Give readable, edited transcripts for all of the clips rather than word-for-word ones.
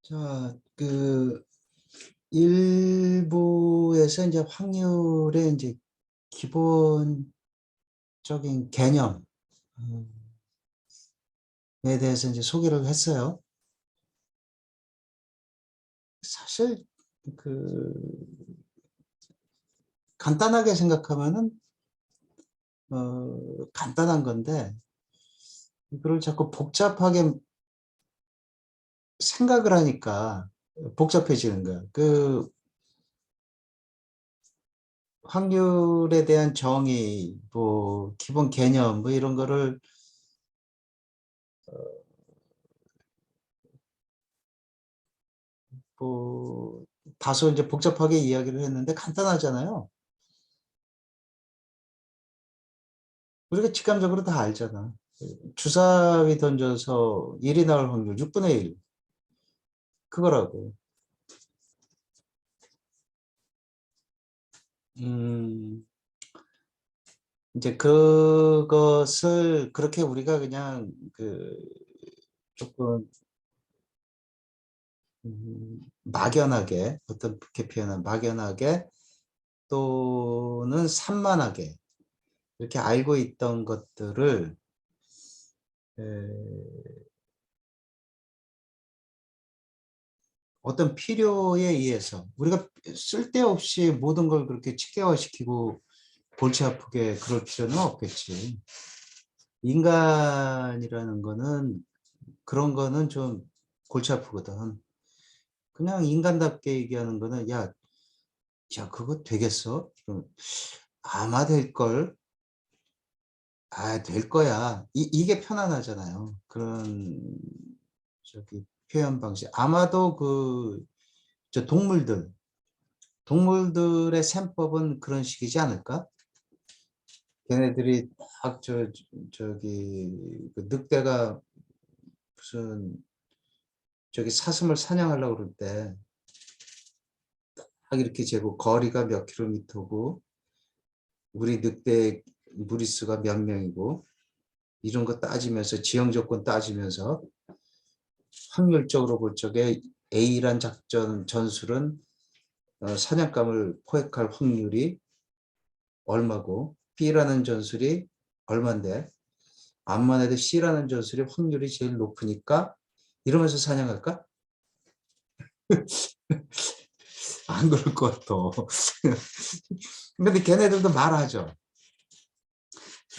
자, 일부에서 이제 확률의 이제 기본적인 개념에 대해서 이제 소개를 했어요. 사실 그 간단하게 생각하면은 간단한 건데 이거를 자꾸 복잡하게 생각을 하니까 복잡해지는 거야. 확률에 대한 정의, 뭐 기본 개념, 뭐 이런 거를 뭐 다소 이제 복잡하게 이야기를 했는데 간단하잖아요. 우리가 직감적으로 다 알잖아. 주사위 던져서 1이 나올 확률 6분의 1. 그거라고. 음, 이제 그것을 그렇게 우리가 그냥 조금 막연하게, 어떻게 표현하면 막연하게 또는 산만하게 이렇게 알고 있던 것들을 어떤 필요에 의해서 우리가 쓸데없이 모든 걸 그렇게 체계화시키고 골치 아프게 그럴 필요는 없겠지. 인간이라는 거는 그런 거는 좀 골치 아프거든. 그냥 인간답게 얘기하는 거는 야 그거 되겠어? 아마 될걸. 될 거야. 이게 편안하잖아요. 그런 표현 방식. 아마도 저 동물들의 셈법은 그런 식이지 않을까? 걔네들이 딱 늑대가 무슨 사슴을 사냥하려고 그럴 때 딱 이렇게 재고 거리가 몇 킬로미터고 우리 늑대 무리수가 몇 명이고 이런 거 따지면서 지형 조건 따지면서 확률적으로 볼 적에 A란 작전 전술은 사냥감을 포획할 확률이 얼마고 B라는 전술이 얼만데 암만 해도 C라는 전술이 확률이 제일 높으니까 이러면서 사냥할까? 안 그럴 것 같아. 근데 걔네들도 말하죠.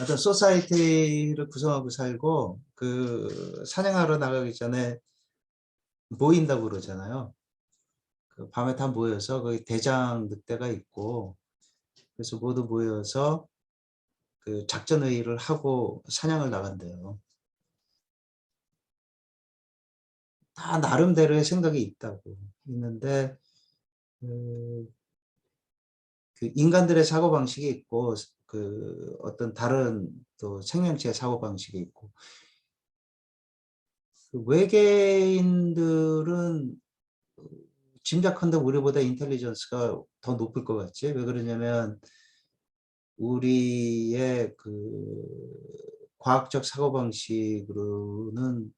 어떤 소사이티를 구성하고 살고 사냥하러 나가기 전에 모인다고 그러잖아요. 밤에 다 모여서 거기 대장 늑대가 있고 그래서 모두 모여서 작전 회의를 하고 사냥을 나간대요. 다 나름대로의 생각이 있는데 인간들의 사고방식이 있고 어떤 다른 또 생명체의 사고방식이 있고 외계인들은 짐작한다 우리보다 인텔리전스가 더 높을 것 같지? 왜 그러냐면 우리의 과학적 사고방식으로는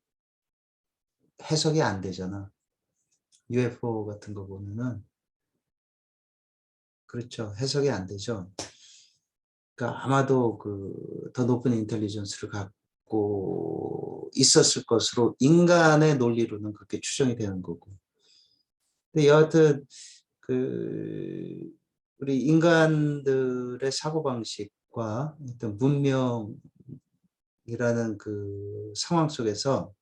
해석이 안 되잖아. UFO 같은 거 보면은 그렇죠. 해석이 안 되죠. 그러니까 아마도 더 높은 인텔리전스를 갖고 있었을 것으로 인간의 논리로는 그렇게 추정이 되는 거고. 근데 여하튼 우리 인간들의 사고방식과 어떤 문명이라는 상황 속에서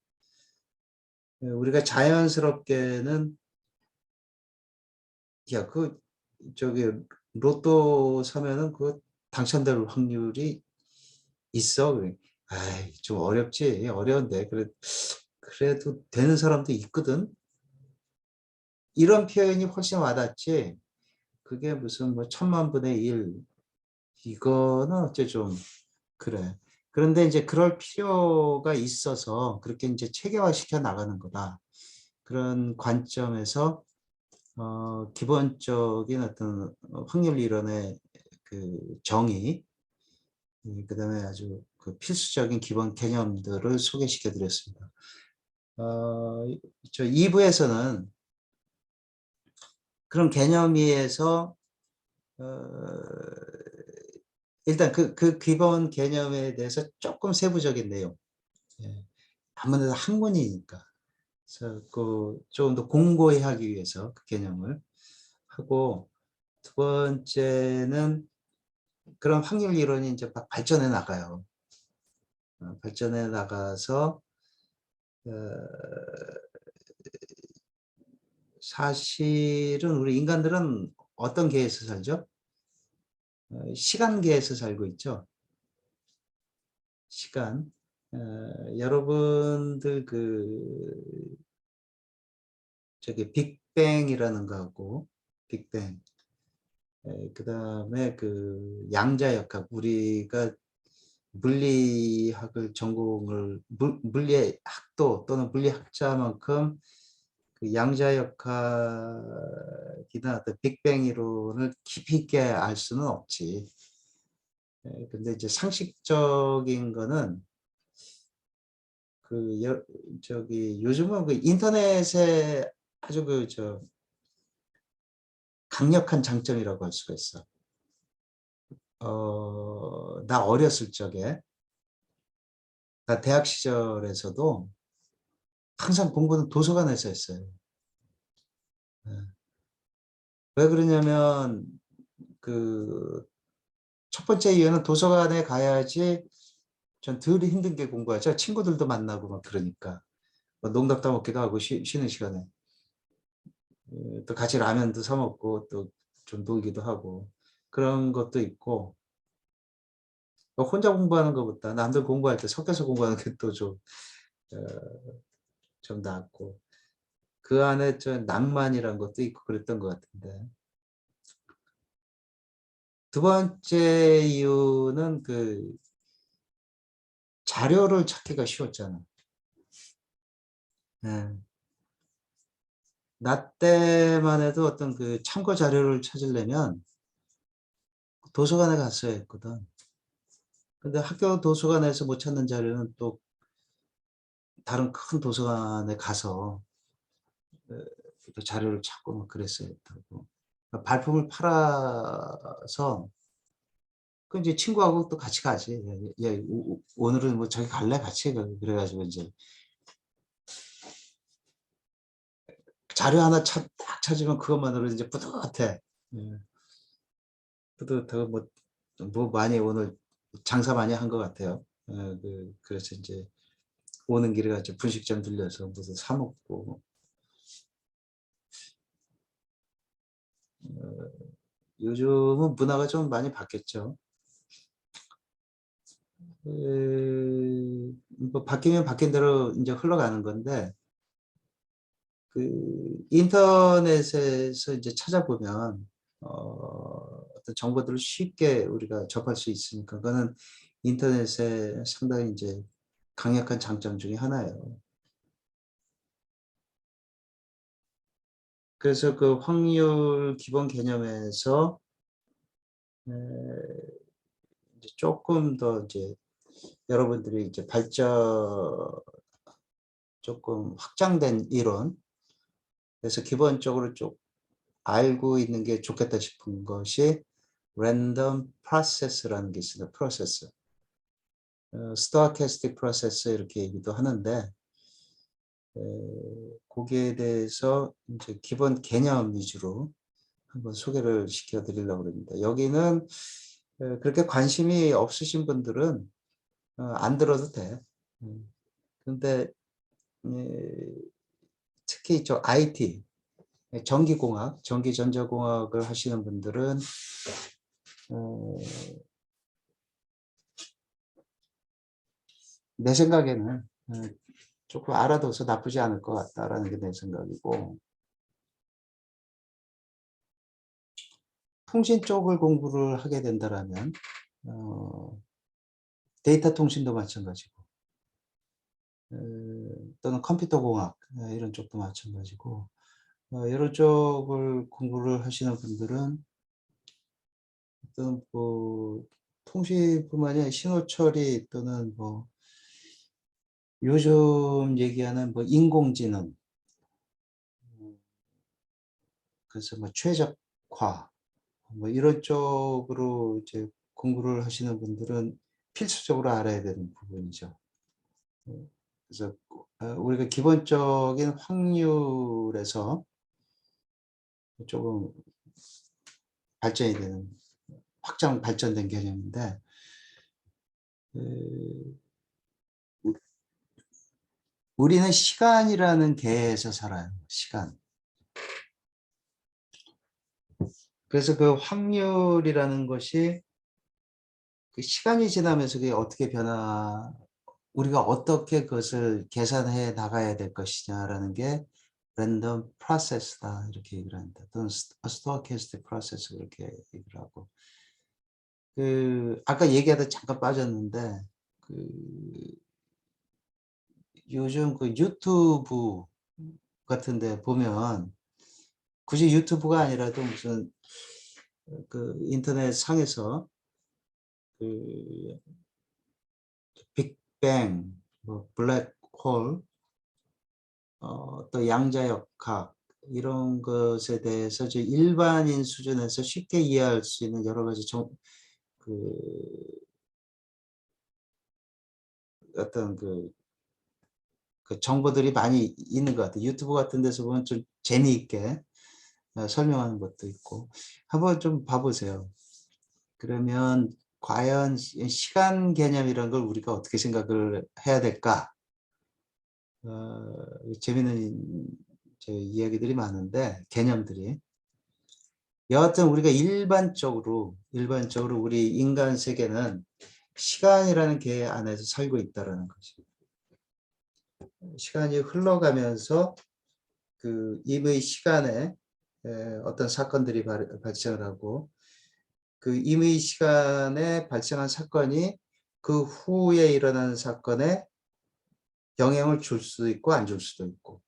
우리가 자연스럽게는 야, 저기 로또 사면은 당첨될 확률이 있어. 아이, 좀 어렵지. 어려운데. 그래도 되는 사람도 있거든. 이런 표현이 훨씬 와닿지. 그게 무슨 뭐 1000만분의 1. 이거는 어째 좀 그래. 그런데 이제 그럴 필요가 있어서 그렇게 이제 체계화시켜 나가는 거다. 그런 관점에서 기본적인 어떤 확률 이론의 정의, 그다음에 아주 필수적인 기본 개념들을 소개시켜 드렸습니다. 저 2부에서는 그런 개념에서 일단 그 기본 개념에 대해서 조금 세부적인 내용. 예. 아무래도 학문이니까. 그래서 조금 더 공고히 하기 위해서 그 개념을 하고, 두 번째는 그런 확률 이론이 이제 막 발전해 나가요. 발전해 나가서 어, 사실은 우리 인간들은 어떤 계에서 살죠? 시간계에서 살고 있죠. 시간. 여러분들 저기 빅뱅이라는 거하고 빅뱅. 그다음에 양자역학, 우리가 물리학을 전공을 물리의 학도 또는 물리학자만큼 그 양자역학이나 어떤 빅뱅 이론을 깊이 있게 알 수는 없지. 근데 이제 상식적인 거는 저기 요즘은 그 인터넷에 아주 강력한 장점이라고 할 수가 있어. 나 어렸을 적에, 나 대학 시절에서도 항상 공부는 도서관에서 했어요. 예. 왜 그러냐면 그 첫 번째 이유는 도서관에 가야지 전 덜 힘든 게 공부하죠. 친구들도 만나고 막 그러니까. 뭐 농담 먹기도 하고 쉬는 시간에 또 같이 라면도 사 먹고 또 좀 놀기도 하고 그런 것도 있고, 혼자 공부하는 것보다 남들 공부할 때 섞여서 공부하는 게 또 좀 낫고, 그 안에 좀 낭만이란 것도 있고 그랬던 것 같은데, 두 번째 이유는 자료를 찾기가 쉬웠잖아. 예. 나 때만 해도 어떤 참고 자료를 찾으려면 도서관에 갔어야 했거든. 근데 학교 도서관에서 못 찾는 자료는 또 다른 큰 도서관에 가서 어, 또 자료를 찾고 막 그랬어야 했다고. 발품을 팔아서 이제 친구하고 또 같이 가지. 야, 오늘은 뭐 저기 갈래? 같이 그래가지고 이제 자료 하나 딱 찾으면 그것만으로 이제 뿌듯해. 예, 뿌듯하고 뭐 많이 오늘 장사 많이 한 것 같아요. 그래서 이제 오는 길에 같이 분식점 들려서 무슨 사 먹고. 어, 요즘은 문화가 좀 많이 바뀌었죠. 뭐 바뀌면 바뀐 대로 이제 흘러가는 건데, 인터넷에서 이제 찾아보면 어떤 정보들을 쉽게 우리가 접할 수 있으니까 그거는 인터넷의 상당히 이제 강력한 장점 중에 하나예요. 그래서 그 확률 기본 개념에서 에, 이제 조금 더 이제 여러분들이 이제 조금 확장된 이론, 그래서 기본적으로 좀 알고 있는 게 좋겠다 싶은 것이 랜덤 프로세스라는 게 있습니다. 프로세스. 스토캐스틱 프로세스 이렇게 얘기도 하는데, 거기에 대해서 이제 기본 개념 위주로 한번 소개를 시켜 드리려고 합니다. 여기는 그렇게 관심이 없으신 분들은 안 들어도 돼. 근데 특히 저 IT, 전기공학, 전기전자공학을 하시는 분들은 어, 내 생각에는 조금 알아둬서 나쁘지 않을 것 같다라는 게 내 생각이고, 통신 쪽을 공부를 하게 된다라면 데이터 통신도 마찬가지고, 어, 또는 컴퓨터 공학 이런 쪽도 마찬가지고, 이런 쪽을 공부를 하시는 분들은 어떤 통신뿐만이 아니라 신호 처리 또는 요즘 얘기하는 뭐 인공지능, 그래서 뭐 최적화, 뭐 이런 쪽으로 이제 공부를 하시는 분들은 필수적으로 알아야 되는 부분이죠. 그래서 우리가 기본적인 확률에서 조금 발전이 되는, 발전된 개념인데, 우리는 시간이라는 개에서 살아요. 시간. 그래서 그 확률이라는 것이 그 시간이 지나면서 그게 어떻게 우리가 어떻게 그것을 계산해 나가야 될 것이냐라는 게 랜덤 프로세스다 이렇게 얘기를 합니다. 또는 스토캐스틱 프로세스 그렇게 얘기를 하고, 그 아까 얘기하다 잠깐 빠졌는데, 그 요즘 그 유튜브 같은데 보면 굳이 유튜브가 아니라도 무슨 그 인터넷 상에서 그 빅뱅, 뭐 블랙홀, 또 양자역학 이런 것에 대해서 이제 일반인 수준에서 쉽게 이해할 수 있는 여러 가지 그 어떤 그 정보들이 많이 있는 것 같아요. 유튜브 같은 데서 보면 좀 재미있게 설명하는 것도 있고 한번 좀 봐보세요. 그러면 과연 시간 개념이란 걸 우리가 어떻게 생각을 해야 될까? 재미있는 이야기들이 많은데 개념들이 여하튼 우리가 일반적으로 우리 인간 세계는 시간이라는 개 안에서 살고 있다라는 거죠. 시간이 흘러가면서 그 임의 시간에 어떤 사건들이 발생을 하고 그 임의 시간에 발생한 사건이 그 후에 일어나는 사건에 영향을 줄 수도 있고 안 줄 수도 있고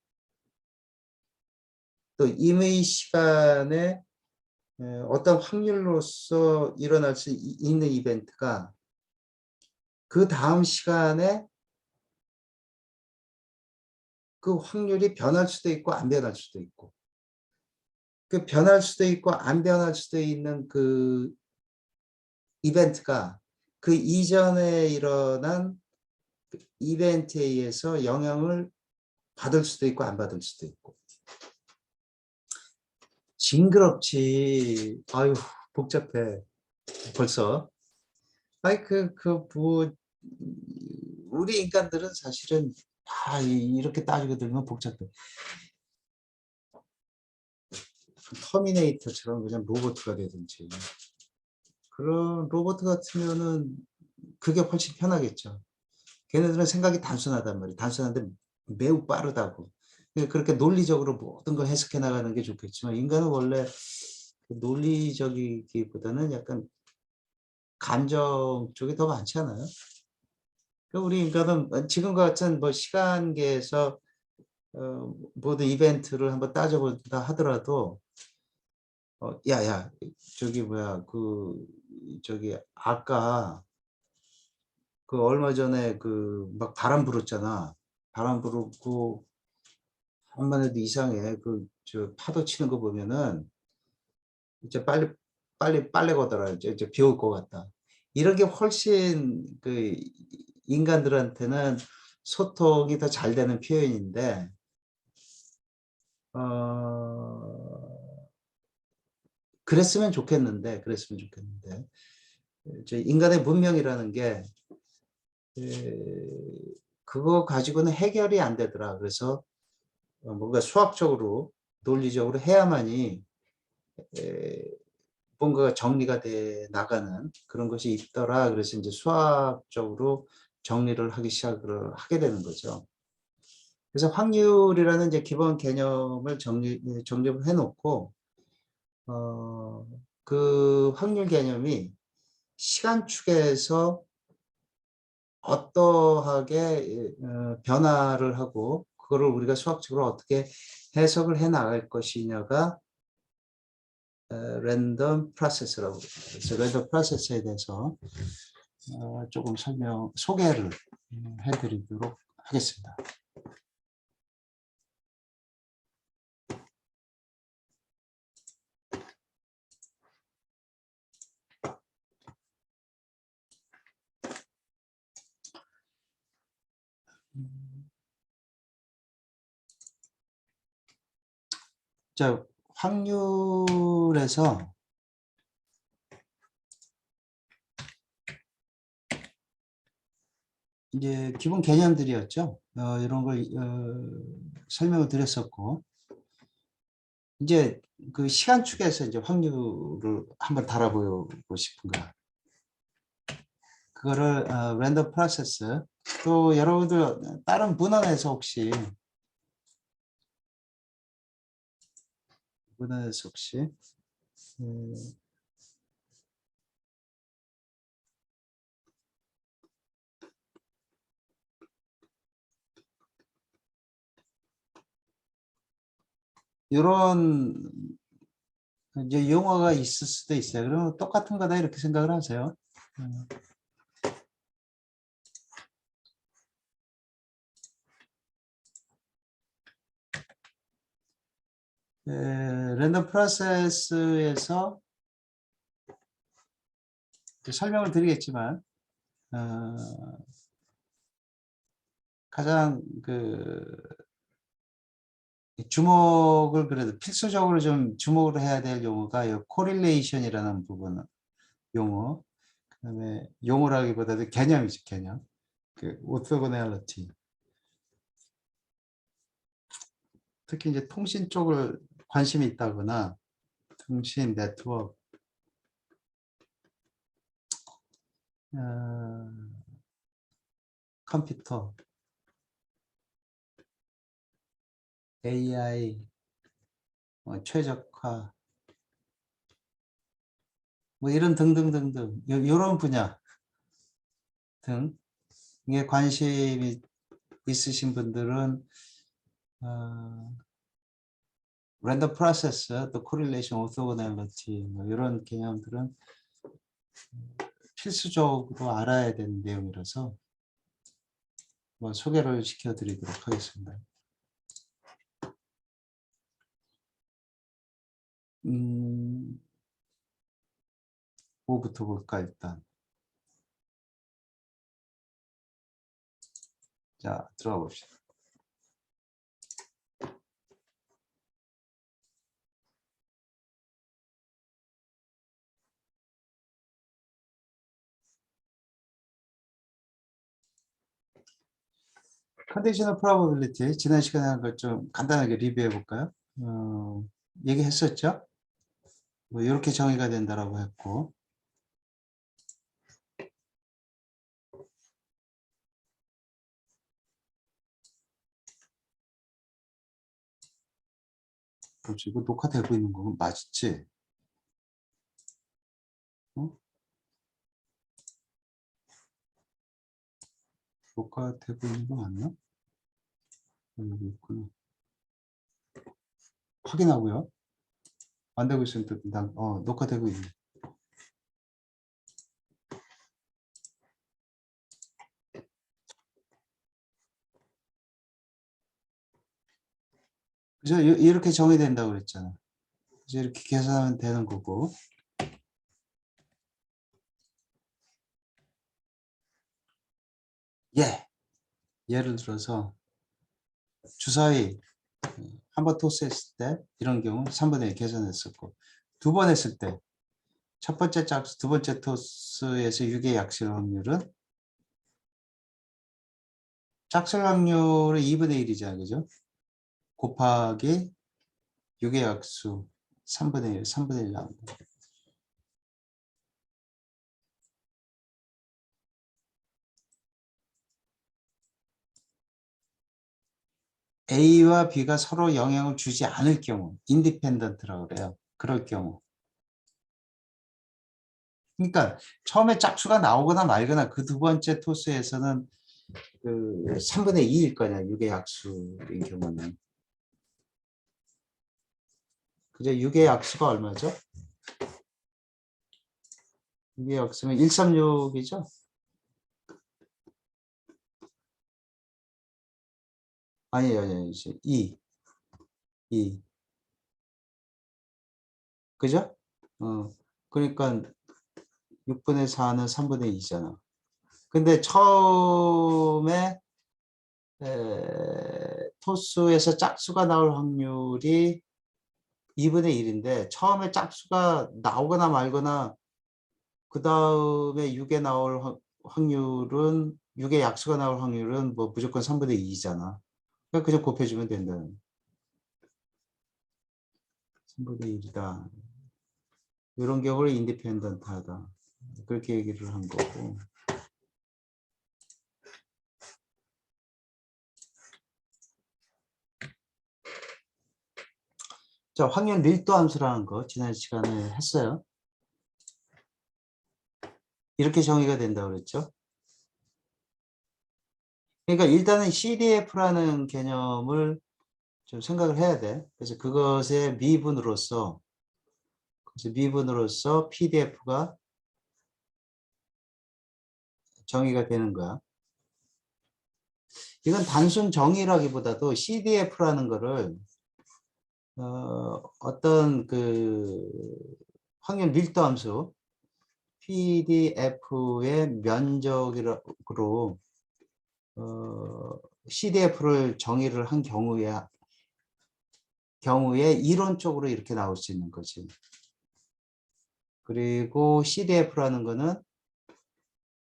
또 임의 시간에 어떤 확률로서 일어날 수 있는 이벤트가 그 다음 시간에 그 확률이 변할 수도 있고 안 변할 수도 있고 그 변할 수도 있고 안 변할 수도 있는 그 이벤트가 그 이전에 일어난 이벤트에 의해서 영향을 받을 수도 있고 안 받을 수도 있고 징그럽지. 아유 복잡해 벌써. 아이 뭐 우리 인간들은 사실은 다 이렇게 따지고 들면 복잡해. 터미네이터처럼 그냥 로봇가 되든지 그런 로봇 같으면은 그게 훨씬 편하겠죠. 걔네들은 생각이 단순하단 말이에요. 단순한데 매우 빠르다고. 그렇게 논리적으로 모든 걸 해석해 나가는 게 좋겠지만 인간은 원래 논리적이기보다는 약간 감정 쪽이 더 많지 않아요? 우리 인간은 지금과 같은 뭐 시간계에서 모든 이벤트를 한번 따져본다 하더라도 야야 저기 뭐야 저기 아까 그 얼마 전에 그 막 바람 불었잖아. 바람 불었고 한만 해도 이상해. 저 파도 치는 거 보면은 이제 빨리 빨래 걷어라. 이제 비 올 것 같다. 이런 게 훨씬 그 인간들한테는 소통이 더 잘 되는 표현인데 어 그랬으면 좋겠는데 저 인간의 문명이라는 게 그거 가지고는 해결이 안 되더라. 그래서 뭔가 수학적으로 논리적으로 해야만이 에, 뭔가가 정리가 돼 나가는 그런 것이 있더라. 그래서 이제 수학적으로 정리를 하기 시작을 하게 되는 거죠. 그래서 확률이라는 이제 기본 개념을 정립을 해놓고 그 확률 개념이 시간축에서 어떠하게 변화를 하고 그거를 우리가 수학적으로 어떻게 해석을 해 나갈 것이냐가 랜덤 프로세스라고 그래서 랜덤 프로세스에 대해서 조금 소개를 해드리도록 하겠습니다. 자, 확률에서 이제 기본 개념들이었죠. 이런 걸 설명을 드렸었고, 이제 그 시간축에서 이제 확률을 한번 달아보고 싶은 거야. 그거를 랜덤 프로세스, 또 여러분들 다른 문헌에서 혹시 이런 이제 용어가 있을 수도 있어요. 그러면 똑같은 거다 이렇게 생각을 하세요. 랜덤 프로세스에서 설명을 드리겠지만 가장 주목을 그래도 필수적으로 좀 주목을 해야 될 용어가 이 코릴레이션이라는 부분 용어. 그다음에 용어라기보다도 개념이죠, 개념. 그 오토고넬리티. 특히 이제 통신 쪽을 관심이 있다거나 통신 네트워크, 컴퓨터, AI, 최적화, 뭐 이런 등등등등 이런 분야 등에 관심이 있으신 분들은 랜덤 프로세스, 또 코릴레이션, 오토고넬리티 뭐 이런 개념들은 필수적으로 알아야 되는 내용이라서 뭐 소개를 시켜드리도록 하겠습니다. 뭐부터 볼까 일단. 자, 들어가 봅시다. 컨디셔널 프로바빌리티 지난 시간에 한 걸 좀 간단하게 리뷰해 볼까요? 얘기했었죠? 뭐 이렇게 정의가 된다라고 했고, 뭐지? 이거 녹화되고 있는 거 맞지? 어? 녹화되고 있는 거 맞나? 여기 있구나. 확인하고요. 안 되고 있으면 또 녹화되고 있네. 그래서 이렇게 정의된다고 그랬잖아. 이제 이렇게 계산하면 되는 거고. 예를 들어서 주사위 한 번 토스했을 때 이런 경우 3분의 1 계산했었고, 두 번 했을 때 첫 번째 짝수, 두 번째 토스에서 6의 약실 확률은 짝수 확률은 2분의 1이잖아, 그죠? 곱하기 6의 약수 3분의 1, 3분의 1 나옵니다. A와 B가 서로 영향을 주지 않을 경우, 인디펜던트라고 그래요. 그럴 경우. 그러니까 처음에 짝수가 나오거나 말거나 그 두 번째 토스에서는 그 3분의 2일 거냐, 6의 약수인 경우는. 그죠? 6의 약수가 얼마죠? 6의 약수는 136이죠? 아니에요. 이제 2. 그죠? 그러니까 6분의 4는 3분의 2잖아. 근데 처음에 토수에서 짝수가 나올 확률이 2분의 1인데 처음에 짝수가 나오거나 말거나 그 다음에 6에 나올 확률은 6에 약수가 나올 확률은 뭐 무조건 3분의 2잖아. 그러니까 그냥 곱해주면 된다는. 3분의 1이다. 이런 경우를 인디펜던트하다. 그렇게 얘기를 한 거고. 자, 확률 밀도 함수라는 거 지난 시간에 했어요. 이렇게 정의가 된다고 그랬죠. 그러니까 일단은 CDF라는 개념을 좀 생각을 해야 돼. 그래서 그것의 미분으로서 PDF가 정의가 되는 거야. 이건 단순 정의라기보다도 CDF라는 거를 어떤 그 확률 밀도 함수 PDF의 면적으로 CDF를 정의를 한 경우에 이론적으로 이렇게 나올 수 있는 거지. 그리고 CDF라는 거는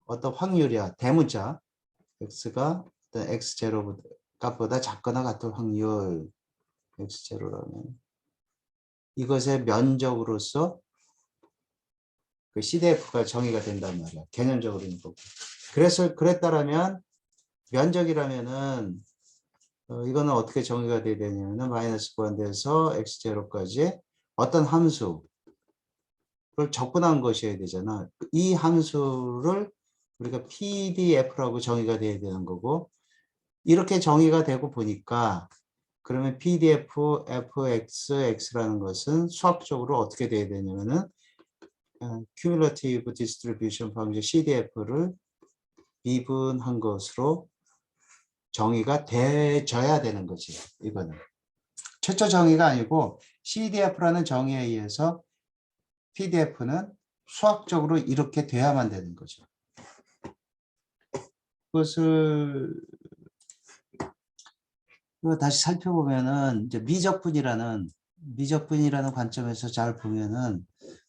어떤 확률이야. 대문자 x가 어떤 x0 값보다 작거나 같은 확률 x0라면 이것의 면적으로서 그 CDF가 정의가 된단 말이야. 개념적으로는 거고. 그랬다라면 면적이라면은 이거는 어떻게 정의가 돼야 되냐면은 마이너스 무한대에서 x0까지 어떤 함수를 적분한 것이어야 되잖아. 이 함수를 우리가 PDF라고 정의가 돼야 되는 거고 이렇게 정의가 되고 보니까 그러면 PDF fxx라는 것은 수학적으로 어떻게 돼야 되냐면은 Cumulative Distribution 방식 CDF를 미분한 것으로 정의가 돼져야 되는 거지. 이거는 최초 정의가 아니고 CDF라는 정의에 의해서 PDF는 수학적으로 이렇게 돼야만 되는 거죠. 그것을 다시 살펴보면은 이제 미적분이라는 관점에서 잘 보면은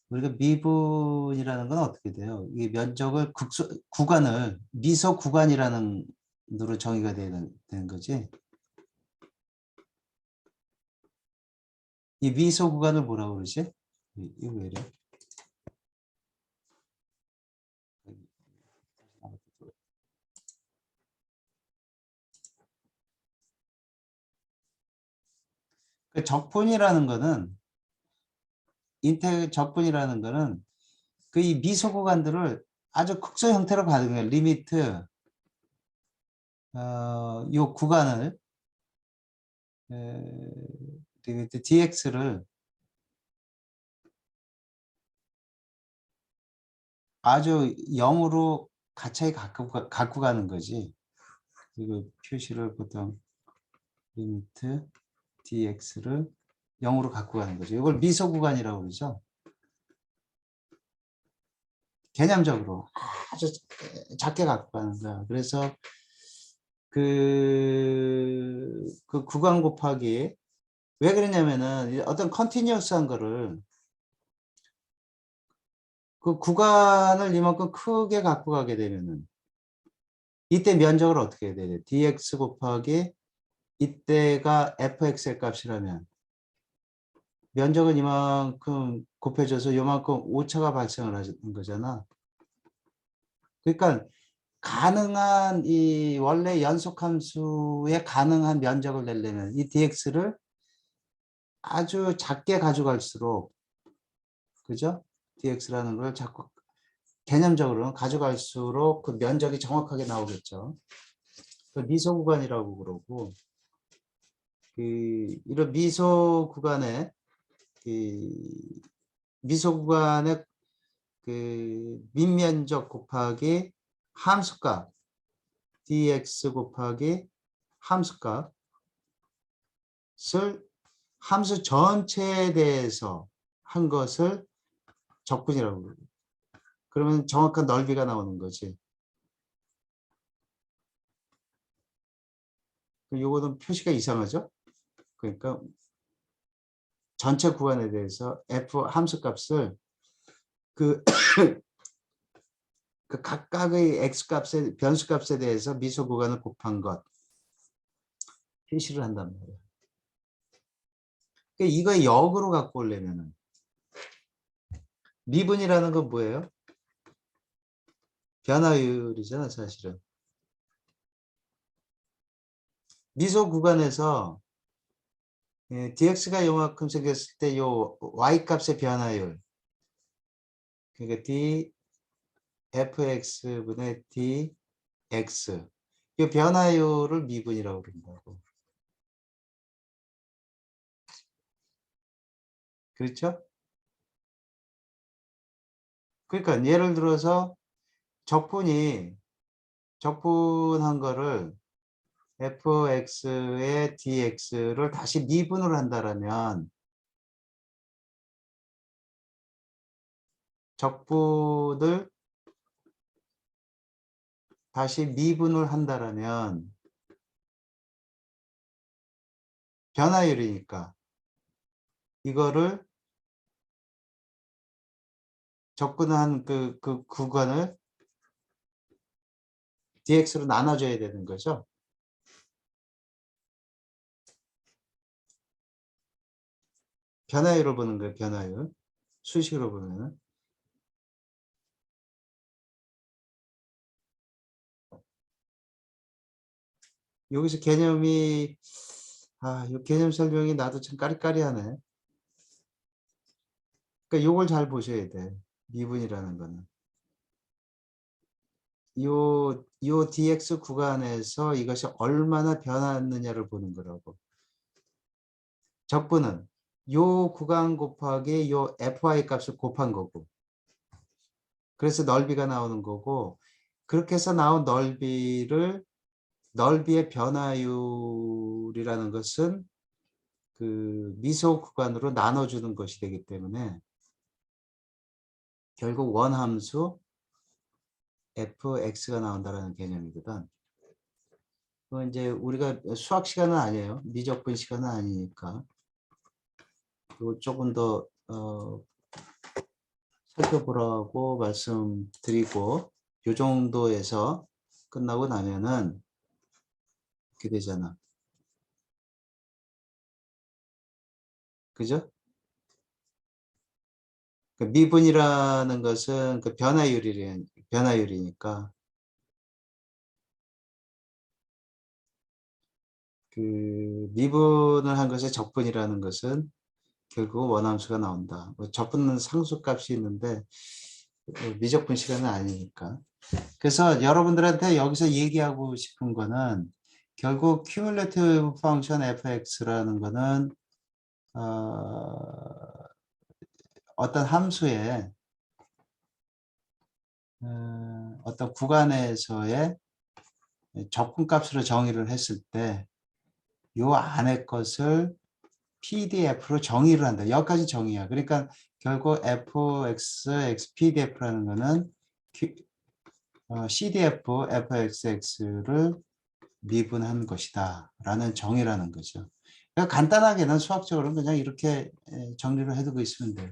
우리가 미분이라는 건 어떻게 돼요? 이 면적을 구간을 미소 구간이라는 으로 정의가 되는 거지. 이 미소 구간을 뭐라고 그러지? 이거 왜 이래? 그 적분이라는 거는 적분이라는 거는 그 이 미소 구간들을 아주 극소 형태로 가는 거예요. 리미트 요 구간을 리미트 dx를 아주 0으로 가차에 갖고 가는 거지. 그리고 표시를 보통 리미트 dx를 0으로 갖고 가는 거죠. 이걸 미소 구간이라고 그러죠. 개념적으로 아주 작게 갖고 가는 거야. 그래서 그 구간 곱하기 왜 그러냐면은 어떤 컨티뉴어스한 거를 그 구간을 이만큼 크게 갖고 가게 되면은 이때 면적을 어떻게 해야 돼? dx 곱하기 이때가 fx의 값이라면 면적은 이만큼 곱해져서 이만큼 오차가 발생을 하는 거잖아. 그러니까 가능한 이 원래 연속함수의 가능한 면적을 내려면 이 dx를 아주 작게 가져갈수록 그죠? dx라는 걸 자꾸 개념적으로는 가져갈수록 그 면적이 정확하게 나오겠죠. 그 미소 구간이라고 그러고 이런 미소 구간의 그 밑면적 곱하기 함수값 dx 곱하기 함수값 함수 전체에 대해서 한 것을 적분이라고 부르고, 그러면 정확한 넓이가 나오는 거지. 요거는 표시가 이상하죠? 그러니까 전체 구간에 대해서 f 함수 값을 그, 그 각각의 x 값에 변수 값에 대해서 미소 구간을 곱한 것 표시를 한단 말이에요. 그러니까 이거 역으로 갖고 오려면은 미분이라는 건 뭐예요? 변화율이잖아, 사실은. 미소 구간에서 dx가 요만큼 생겼을 때 요 y값의 변화율, 그러니까 dfx분의 dx, 이 변화율을 미분이라고 그런다고. 그렇죠? 그러니까 예를 들어서 적분한 거를 fx의 dx를 다시 미분을 한다라면, 적분을 다시 미분을 한다라면 변화율이니까 이거를 적분한 그 구간을 dx로 나눠줘야 되는 거죠. 변화율을 보는 거예요. 변화율. 수식으로 보면은. 여기서 개념이, 이 개념 설명이 나도 참 까리까리하네. 그러니까 요걸 잘 보셔야 돼. 미분이라는 거는. 요 dx 구간에서 이것이 얼마나 변했느냐를 보는 거라고. 적분은 요 구간 곱하기 요 fy 값을 곱한 거고, 그래서 넓이가 나오는 거고, 그렇게 해서 나온 넓이의 변화율이라는 것은 그 미소 구간으로 나눠주는 것이 되기 때문에 결국 원함수 fx가 나온다는 개념이거든. 그건 이제 우리가 수학 시간은 아니에요. 미적분 시간은 아니니까. 그리고 조금 더 살펴보라고 말씀드리고, 이 정도에서 끝나고 나면은 이렇게 되잖아. 그죠? 그 미분이라는 것은 그 변화율이니까 그 미분을 한 것에 적분이라는 것은 결국 원함수가 나온다. 뭐 적분은 상수값이 있는데 미적분 시간은 아니니까. 그래서 여러분들한테 여기서 얘기하고 싶은 거는 결국 cumulative function fx라는 거는 어떤 함수의 어떤 구간에서의 적분값으로 정의를 했을 때 요 안의 것을 PDF로 정의를 한다. 여기까지 정의야. 그러니까 결국 fx, xpdf라는 거는 CDF fxx를 미분한 것이다 라는 정의라는 거죠. 그러니까 간단하게는 수학적으로는 그냥 이렇게 정리를 해두고 있으면 돼요.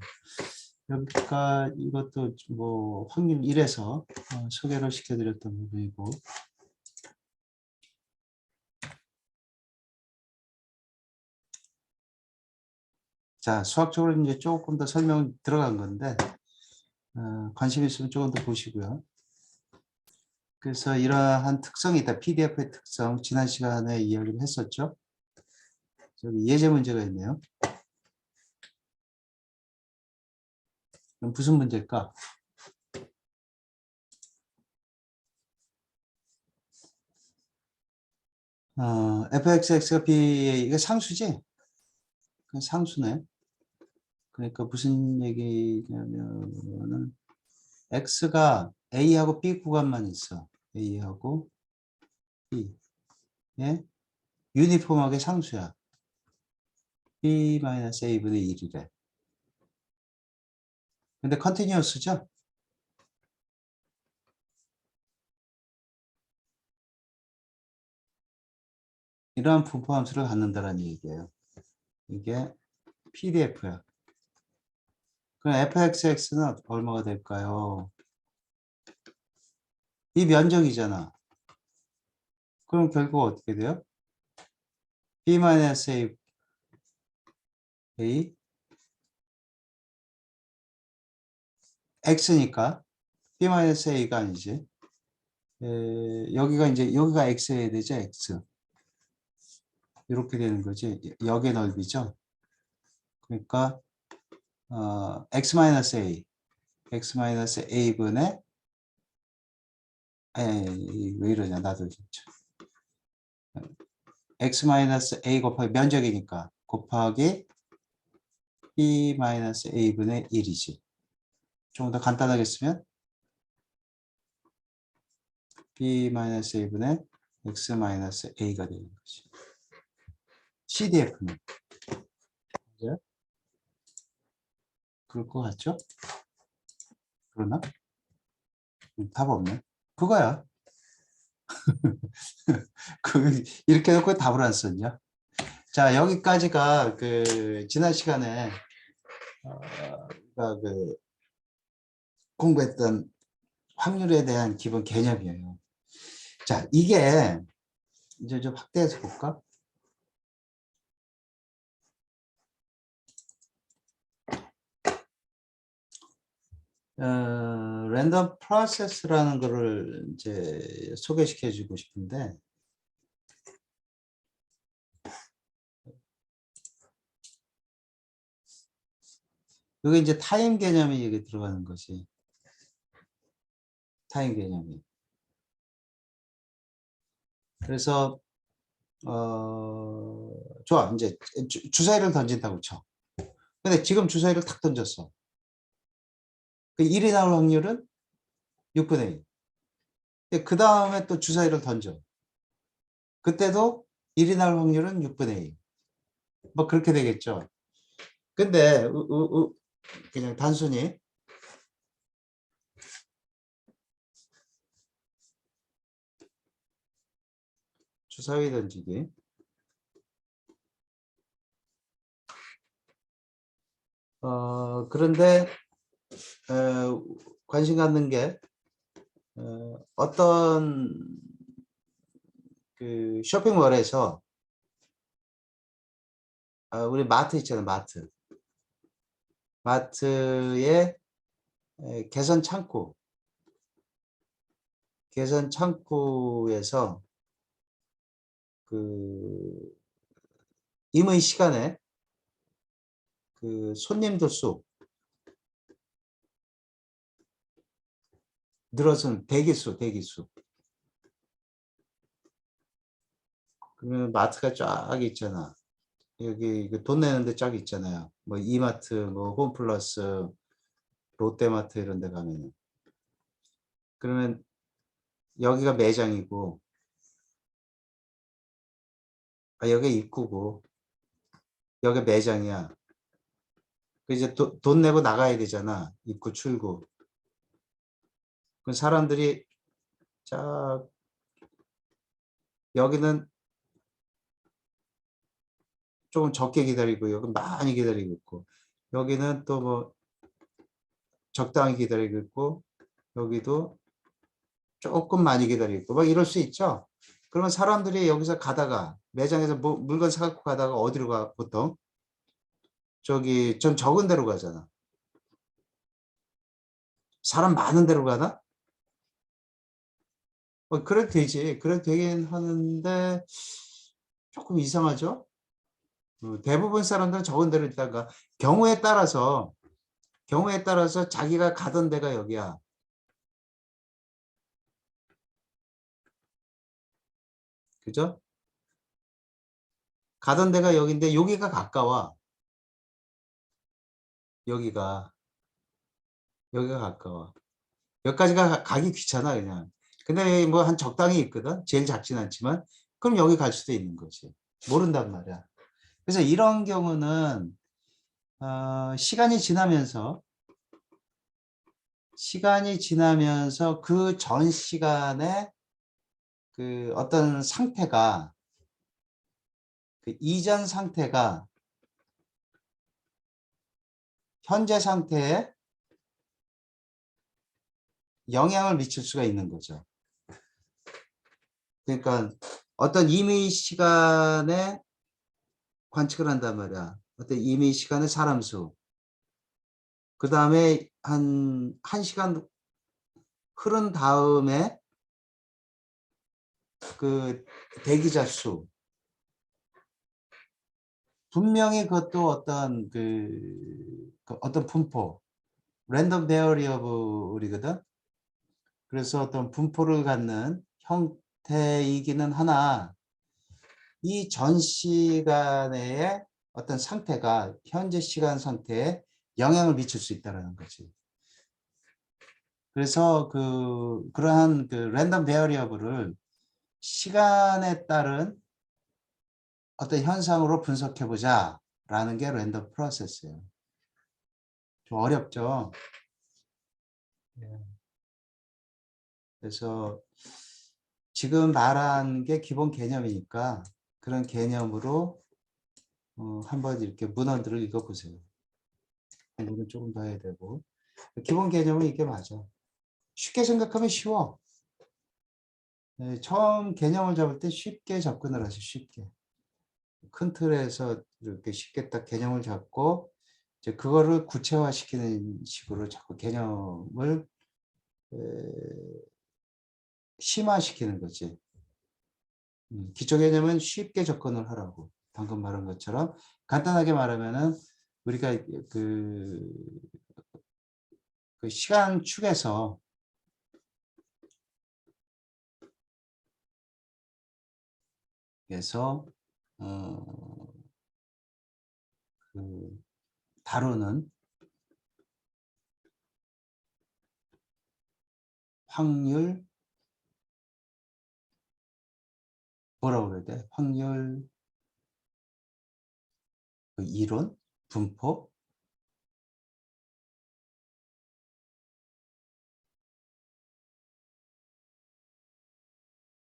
그러니까 이것도 뭐 확률 1에서 소개를 시켜드렸던 부분이고, 자, 수학적으로 이제 조금 더 설명 들어간 건데 관심 있으면 조금 더 보시고요. 그래서 이러한 특성이 있다. PDF의 특성, 지난 시간에 이야기를 했었죠. 저기 예제 문제가 있네요. 그럼 무슨 문제일까? fxx가 b, 이게 상수지? 그 상수네. 그러니까 무슨 얘기냐면은 x가 a하고 b 구간만 있어. a하고 b. 예? 유니폼하게 상수야. b-a분의 1이래. 근데 컨티뉴어스죠? 이러한 분포함수를 갖는다는 얘기예요. 이게 PDF야. 그럼 fxx는 얼마가 될까요? 이 면적이잖아. 그럼 결국 어떻게 돼요? b-a x니까 b-a가 아니지. 여기가 이제 여기가 x여야 되죠, x. 이렇게 되는 거지. 역의 넓이죠. 그러니까 x-a x-a분의 왜 이러냐 나도 진짜. x-a 곱하기 면적이니까 곱하기 b-a분의 1이지. 좀 더 간단하게 쓰면 b-a분의 x-a가 되는 거지. CDF는 맞아요? 그럴 것 같죠? 그러나? 답 없네. 그거야. 이렇게 해놓고 답을 안 썼냐? 자, 여기까지가 지난 시간에 그 공부했던 확률에 대한 기본 개념이에요. 자, 이게 이제 좀 확대해서 볼까? 랜덤 프로세스라는 거를 이제 소개시켜 주고 싶은데, 여기 이제 타임 개념이 여기 들어가는 것이 타임 개념이. 그래서 좋아, 이제 주사위를 던진다고 쳐. 근데 지금 주사위를 탁 던졌어. 그 1이 나올 확률은 6분의 1. 그 다음에 또 주사위를 던져. 그때도 1이 나올 확률은 6분의 1. 뭐 그렇게 되겠죠. 근데 그냥 단순히 주사위 던지기. 그런데 관심 갖는 게 어떤 그 쇼핑몰에서 우리 마트 있잖아요. 마트의 개선 창구에서 그 임의 시간에 그 손님들 수 늘어선 대기수. 그러면 마트가 쫙 있잖아. 여기 돈 내는데 쫙 있잖아요. 뭐 이마트, 뭐 홈플러스, 롯데마트 이런 데 가면은. 그러면 여기가 매장이고, 여기가 입구고, 여기가 매장이야. 이제 돈 내고 나가야 되잖아. 입구 출구. 그 사람들이 쫙 여기는 조금 적게 기다리고 여기 많이 기다리고 있고 여기는 또 뭐 적당히 기다리고 있고 여기도 조금 많이 기다리고 있고 막 이럴 수 있죠. 그러면 사람들이 여기서 가다가 매장에서 뭐 물건 사갖고 가다가 어디로 가 보통? 저기 좀 적은 데로 가잖아. 사람 많은 데로 가나? 그래도 되지. 그래도 되긴 하는데 조금 이상하죠? 대부분 사람들은 적은 데로 있다가 경우에 따라서 자기가 가던 데가 여기야. 그죠? 가던 데가 여기인데 여기가 가까워. 여기가 가까워. 여기까지가 가기 귀찮아 그냥. 근데 뭐 한 적당히 있거든. 제일 작진 않지만 그럼 여기 갈 수도 있는 거지. 모른단 말이야. 그래서 이런 경우는 시간이 지나면서 그 전 시간에 그 어떤 상태가 그 이전 상태가 현재 상태에 영향을 미칠 수가 있는 거죠. 그러니까 어떤 임의 시간에 관측을 한단 말이야. 어떤 임의 시간의 사람 수. 그 다음에 한 시간 흐른 다음에 그 대기자 수. 분명히 그것도 어떤 그 어떤 분포, 랜덤 베어리어블이거든. 그래서 어떤 분포를 갖는 형태이기는 하나, 이 전 시간의 어떤 상태가 현재 시간 상태에 영향을 미칠 수 있다는 거지. 그래서 그러한 그 랜덤 베어리어블을 시간에 따른 어떤 현상으로 분석해 보자 라는 게 랜덤 프로세스예요. 좀 어렵죠. 그래서 지금 말한 게 기본 개념이니까 그런 개념으로 한번 이렇게 문헌들을 읽어보세요. 공부는 조금 더 해야 되고. 기본 개념은 이게 맞아. 쉽게 생각하면 쉬워. 네, 처음 개념을 잡을 때 쉽게 접근을 하세요. 쉽게. 큰 틀에서 이렇게 쉽게 딱 개념을 잡고 이제 그거를 구체화시키는 식으로 자꾸 개념을 심화시키는 거지. 기초 개념은 쉽게 접근을 하라고. 방금 말한 것처럼 간단하게 말하면은 우리가 그 시간 축에서 그 다루는 확률 뭐라고 그래야 돼? 확률 그 이론 분포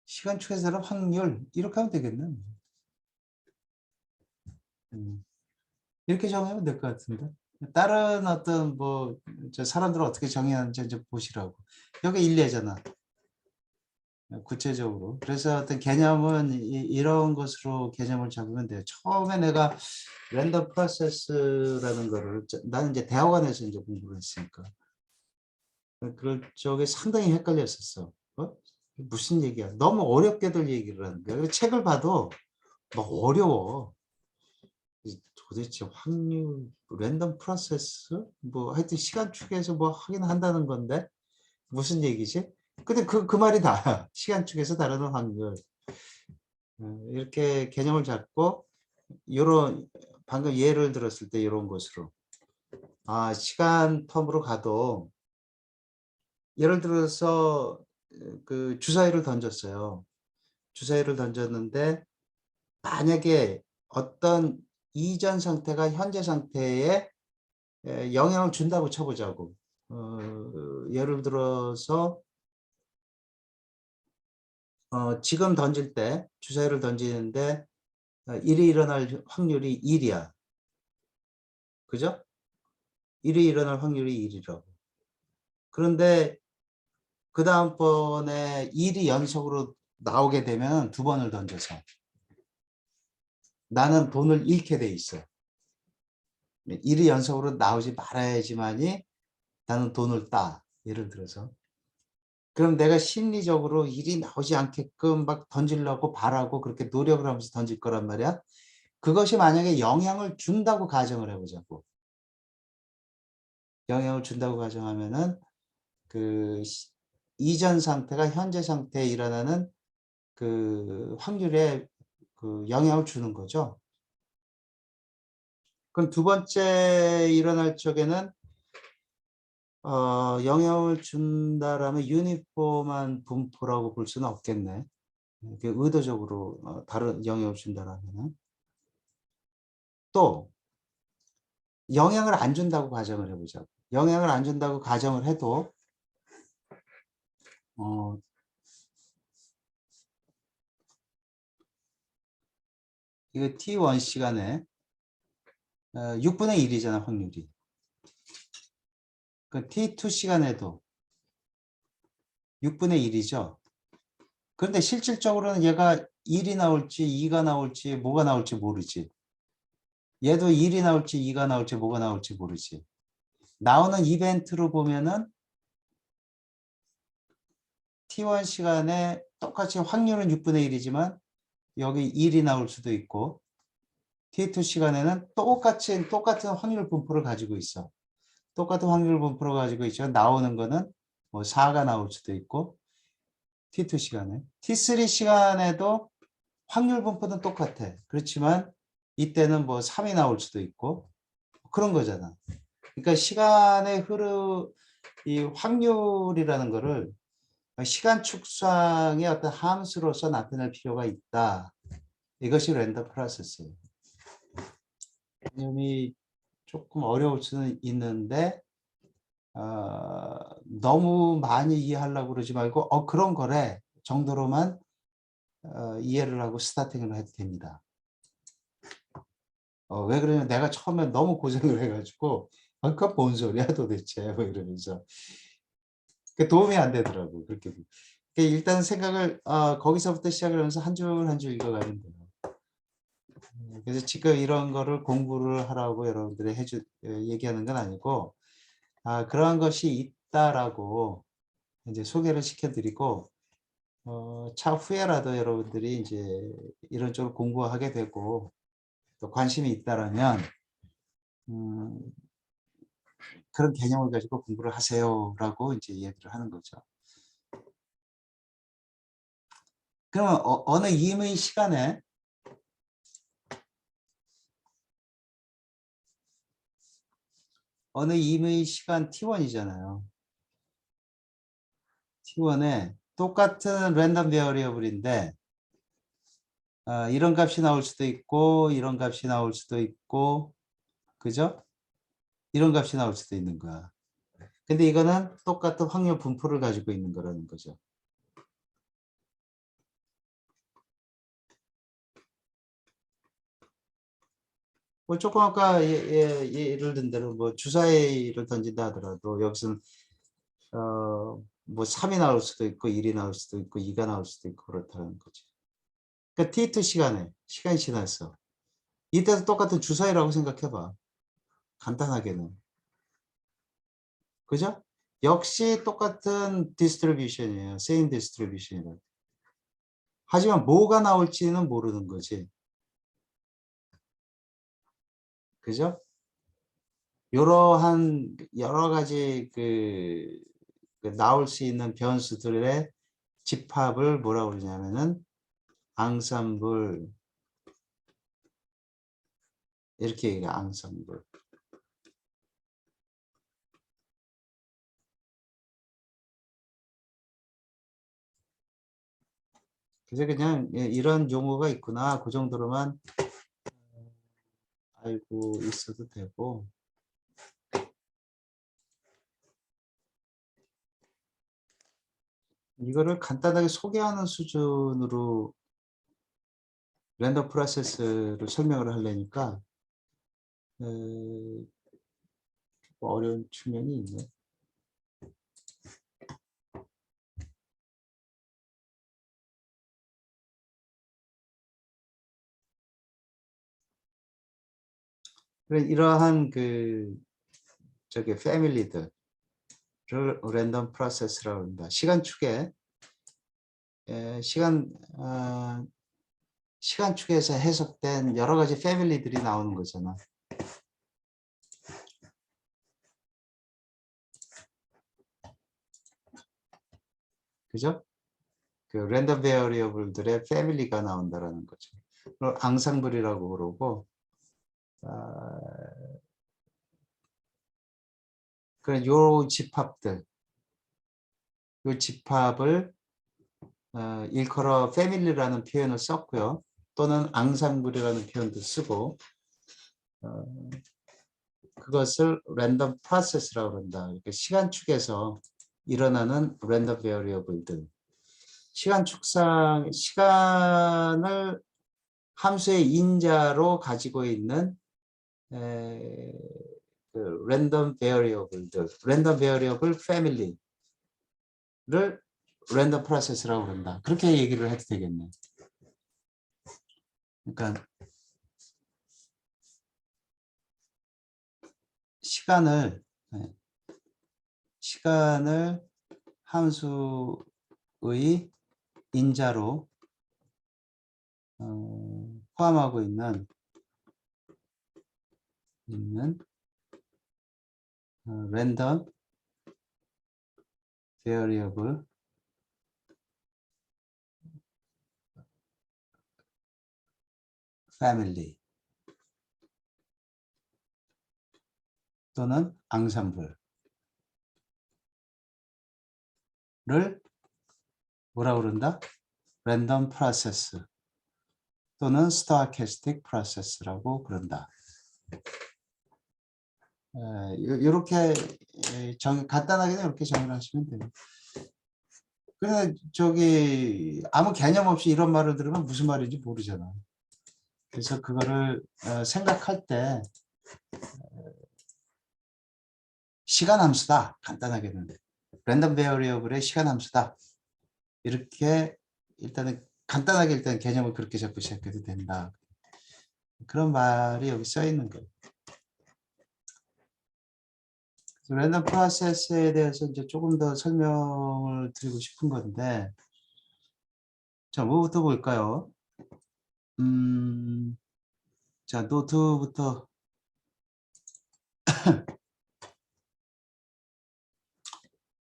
시간 축에서는 확률 이렇게 하면 되겠네. 이렇게 정하면 될 것 같은데. 다른 어떤 뭐 저 사람들은 어떻게 정의하는지 이제 보시라고. 여기 일례잖아. 구체적으로. 그래서 어떤 개념은 이런 것으로 개념을 잡으면 돼요. 처음에 내가 랜덤 프로세스라는 거를 나는 이제 대학원에서 이제 공부를 했으니까 그럴 적에 상당히 헷갈렸었어. 무슨 얘기야? 너무 어렵게들 얘기를 하는 거야. 책을 봐도 막 어려워. 도대체 확률, 랜덤 프로세스, 뭐 하여튼 시간 축에서 뭐 하긴 한다는 건데 무슨 얘기지? 근데 그 말이 나야. 시간 축에서 다루는 확률. 이렇게 개념을 잡고 요런 방금 예를 들었을 때 이런 것으로 시간 텀으로 가도 예를 들어서 그 주사위를 던졌어요. 주사위를 던졌는데 만약에 어떤 이전 상태가 현재 상태에 영향을 준다고 쳐보자고. 예를 들어서 지금 던질 때 주사위를 던지는데 일이 일어날 확률이 1이야. 그죠? 일이 일어날 확률이 1이라고. 그런데 그 다음번에 일이 연속으로 나오게 되면 두 번을 던져서 나는 돈을 잃게 돼 있어. 일이 연속으로 나오지 말아야지만이 나는 돈을 따. 예를 들어서. 그럼 내가 심리적으로 일이 나오지 않게끔 막 던지려고 바라고 그렇게 노력을 하면서 던질 거란 말이야. 그것이 만약에 영향을 준다고 가정을 해보자고. 영향을 준다고 가정하면은 그 이전 상태가 현재 상태에 일어나는 그 확률에 그 영향을 주는 거죠. 그럼 두 번째 일어날 적에는 영향을 준다라면 유니폼한 분포라고 볼 수는 없겠네. 이게 의도적으로 다른 영향을 준다라면 또 영향을 안 준다고 가정을 해보자고. 영향을 안 준다고 가정을 해도 이거 T1 시간에 6분의 1이잖아, 확률이. 그 T2 시간에도 6분의 1이죠. 그런데 실질적으로는 얘가 1이 나올지 2가 나올지 뭐가 나올지 모르지. 얘도 1이 나올지 2가 나올지 뭐가 나올지 모르지. 나오는 이벤트로 보면은 T1 시간에 똑같이 확률은 6분의 1이지만 여기 1이 나올 수도 있고 T2 시간에는 똑같은 확률 분포를 가지고 있어. 똑같은 확률 분포를 가지고 있지만 나오는 거는 뭐 4가 나올 수도 있고 T2 시간에. T3 시간에도 확률 분포는 똑같아. 그렇지만 이때는 뭐 3이 나올 수도 있고 그런 거잖아. 그러니까 이 확률이라는 거를 시간 축상의 어떤 함수로서 나타낼 필요가 있다. 이것이 랜덤 프로세스예요. 개념이 조금 어려울 수는 있는데 너무 많이 이해하려고 그러지 말고 그런 거래 정도로만 이해를 하고 스타팅을 해도 됩니다. 왜 그러냐면 내가 처음에 너무 고생을 해가지고 그건 뭔 소리야 도대체 뭐 이러면서 도움이 안 되더라고. 그렇게 일단 생각을 거기서부터 시작을 하면서 한 줄 한 줄 읽어가면 돼요. 그래서 지금 이런 거를 공부를 하라고 여러분들이 얘기하는 건 아니고 그러한 것이 있다라고 이제 소개를 시켜드리고 차후에라도 여러분들이 이제 이런 쪽으로 공부하게 되고 또 관심이 있다라면 그런 개념을 가지고 공부를 하세요라고 이제 얘기를 하는 거죠. 그러면 어느 임의 시간에 시간 T1이잖아요. T1에 똑같은 랜덤 베어리어블인데 이런 값이 나올 수도 있고 이런 값이 나올 수도 있고 그죠? 이런 값이 나올 수도 있는 거야. 근데 이거는 똑같은 확률 분포를 가지고 있는 거라는 거죠. 뭐 조금 아까 예를 든 대로 뭐 주사위를 던진다 하더라도 여기서는 뭐 3이 나올 수도 있고 1이 나올 수도 있고 2가 나올 수도 있고 그렇다는 거죠. 그러니까 T2 시간이 지났어. 이때도 똑같은 주사위라고 생각해봐. 간단하게는. 그죠? 역시 똑같은 디스트리뷰션이에요. 세임 디스트리뷰션이라. 하지만 뭐가 나올지는 모르는 거지. 그죠? 이러한 여러 가지 그 나올 수 있는 변수들의 집합을 뭐라고 그러냐면은 앙상블 이렇게 얘기해. 앙상블. 그래서 그냥 이런 용어가 있구나 그 정도로만 알고 있어도 되고 이거를 간단하게 소개하는 수준으로 랜덤 프로세스를 설명을 하려니까 어려운 측면이 있네. 이러한 저기 패밀리들을 랜덤 프로세스라고 합니다. 시간축에 시간축에서 해석된 여러 가지 패밀리들이 나오는 거잖아. 그죠? 그 랜덤 베어리어블들의 패밀리가 나온다라는 거죠. 그걸 앙상블이라고 그러고 그런 요 집합들 요 집합을 일컬어 패밀리라는 표현을 썼고요. 또는 앙상블이라는 표현도 쓰고 그것을 랜덤 프로세스라고 그런다. 그러니까 시간축에서 일어나는 랜덤 베리어블들. 시간을 함수의 인자로 가지고 있는 그 랜덤 베리어블들, 랜덤 베리어블 패밀리를 랜덤 프로세스라고 그런다. 그렇게 얘기를 해도 되겠네. 그러니까 시간을 함수의 인자로 포함하고 있는 랜덤 베리어블 패밀리 또는 앙상블을 뭐라고 그런다? 랜덤 프로세스 또는 스토캐스틱 프로세스라고 그런다. 이렇게 간단하게는 이렇게 정의를 하시면 돼요. 그래서 아무 개념 없이 이런 말을 들으면 무슨 말인지 모르잖아. 그래서 그거를 생각할 때 시간 함수다. 간단하게는 랜덤 베리어블의 시간 함수다. 이렇게 일단은 간단하게 일단 개념을 그렇게 잡고 시작해도 된다. 그런 말이 여기 써 있는 거예요. 랜덤 프로세스에 대해서 이제 조금 더 설명을 드리고 싶은 건데, 자, 뭐부터 볼까요? 자, 노트부터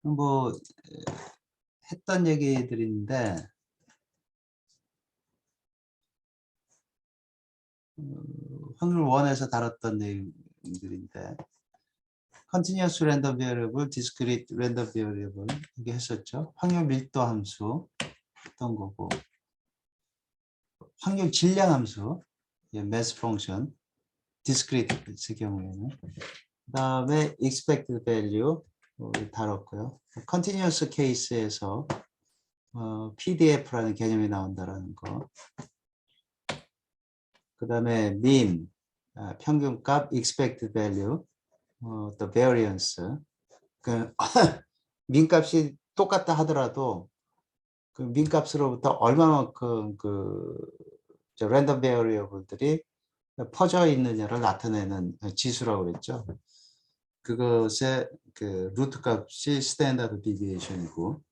뭐 했던 얘기들인데, 확률 1에서 다뤘던 내용들인데, Continuous Random Variable, Discrete Random Variable 이게 했었죠. 확률 밀도 함수 했던 거고, 확률 질량 함수, Mass Function, Discrete 경우에는, 그 다음에 Expected Value 다뤘고요. Continuous Case에서 PDF라는 개념이 나온다라는 거. 그 다음에 mean, 평균값, expected value, 또 variance. 그 민값이 똑같다 하더라도 그 민값으로부터 얼마만큼 랜덤 베리어블들이 퍼져 있느냐를 나타내는 지수라고 그랬죠. 그것의 그 루트 값이 스탠다드 디비에이션이고.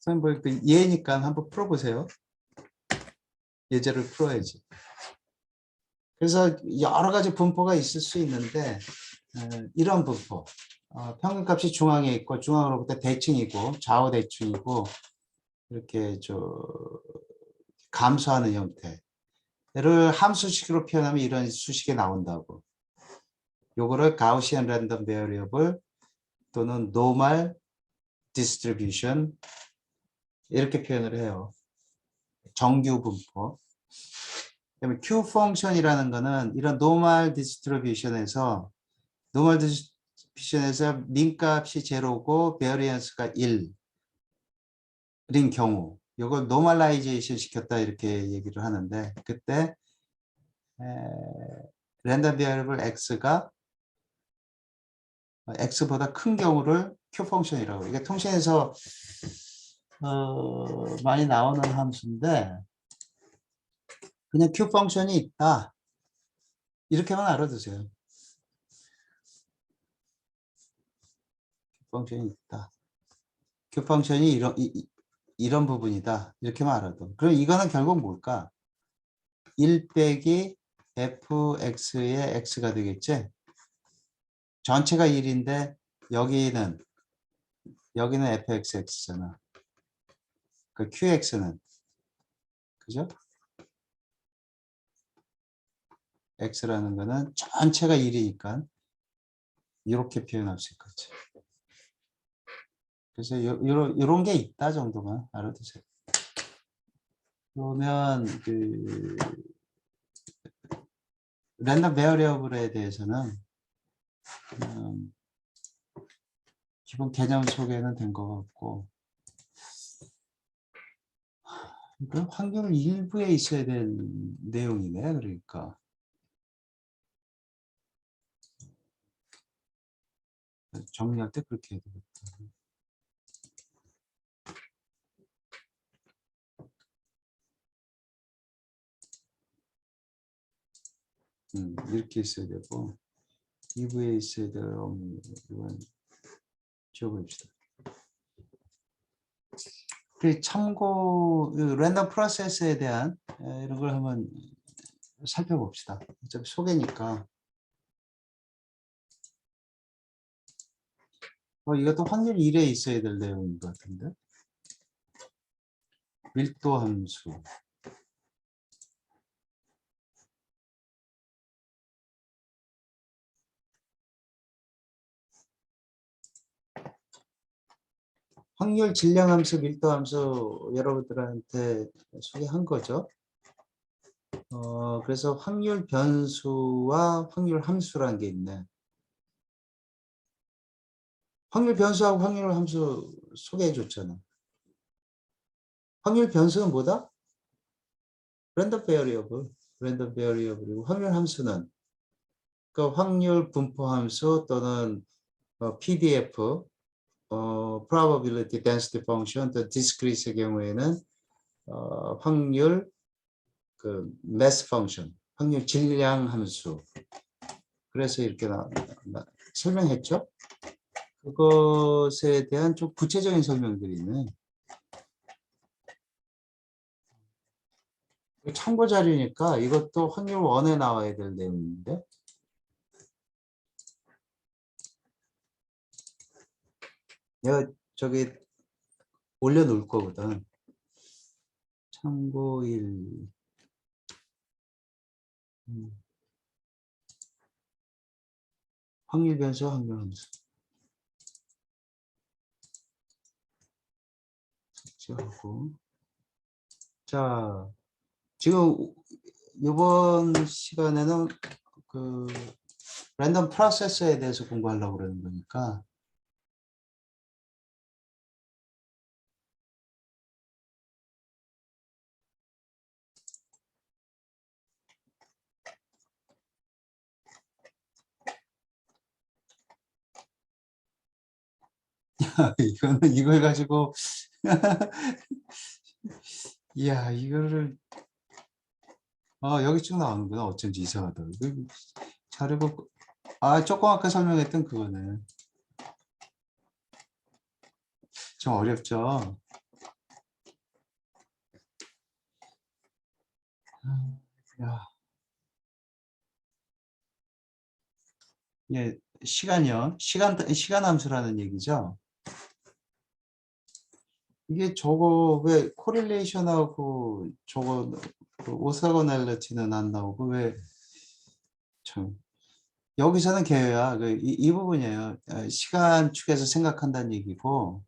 선생님 그 예니까 한번 풀어보세요. 예제를 풀어야지. 그래서 여러 가지 분포가 있을 수 있는데 이런 분포, 평균값이 중앙에 있고 중앙으로부터 대칭이고 좌우 대칭이고 이렇게 감소하는 형태를 함수식으로 표현하면 이런 수식이 나온다고. 요거를 가우시안 랜덤 베리어블 또는 노멀 디스트리뷰션 이렇게 표현을 해요. 정규 분포. 그다음에 Q 펑션이라는 거는 이런 노멀 디스트리뷰션에서 민값이 제로고 베리언스가 1인 경우 이걸 노멀라이제이션 시켰다 이렇게 얘기를 하는데 그때 랜덤 베리어블 x가 x보다 큰 경우를 Q 펑션이라고. 이게 통신에서 많이 나오는 함수인데 그냥 Q 펑션이 있다 이렇게만 알아두세요. Q 펑션이 있다. Q 펑션이 이런 부분이다 이렇게만 알아도. 그럼 이거는 결국 뭘까? 1 빼기 fx의 x가 되겠지? 전체가 1인데 여기는 fxx잖아. 그 qx는 그죠? x라는 거는 전체가 1이니까 이렇게 표현할 수 있겠지. 그래서 이런 게 있다 정도만 알아두세요. 그러면 랜덤 베어리어블에 대해서는 기본 개념 소개는 된 것 같고, 그 확률 일부에 있어야 될 내용이네. 그러니까 정리할 때 그렇게 해야 되겠다. 이렇게 있어야 되고, 일부에 있어야 될 이건 지워버립시다. 그 참고 랜덤 프로세스에 대한 이런 걸 한번 살펴봅시다. 어차피 소개니까. 이것도 확률 1에 있어야 될 내용인 것 같은데. 밀도 함수. 확률 질량 함수, 밀도 함수 여러분들한테 소개한 거죠. 그래서 확률 변수와 확률 함수라는 게 있네. 확률 변수하고 확률 함수 소개해 줬잖아. 확률 변수는 뭐다? 랜덤 베어리어블. 랜덤 베어리어블이고 확률 함수는 그 확률 분포 함수 또는 PDF, probability density function, 또 discrete의 경우에는 확률 그 mass function, 확률 질량 함수. 그래서 이렇게 설명했죠. 그것에 대한 좀 구체적인 설명들이 있네. 참고 자료니까 이것도 확률 1에 나와야 될 내용인데. 내가 저기 올려놓을 거거든. 참고 1. 확률 변수, 확률 함수. 삭제하고. 자, 지금 이번 시간에는 그 랜덤 프로세스에 대해서 공부하려고 그러는 거니까 이거는 이걸 가지고 이야 이거를 여기 쭉 나오는구나. 어쩐지 이상하다. 자료가 조금 아까 설명했던 그거네. 좀 어렵죠. 야, 예, 시간이요. 시간 함수라는 얘기죠. 이게 저거 왜 코릴레이션하고 저거 그 오사고날러티는 안 나오고 왜 참 여기서는 개요야. 이 부분이에요. 시간 축에서 생각한다는 얘기고.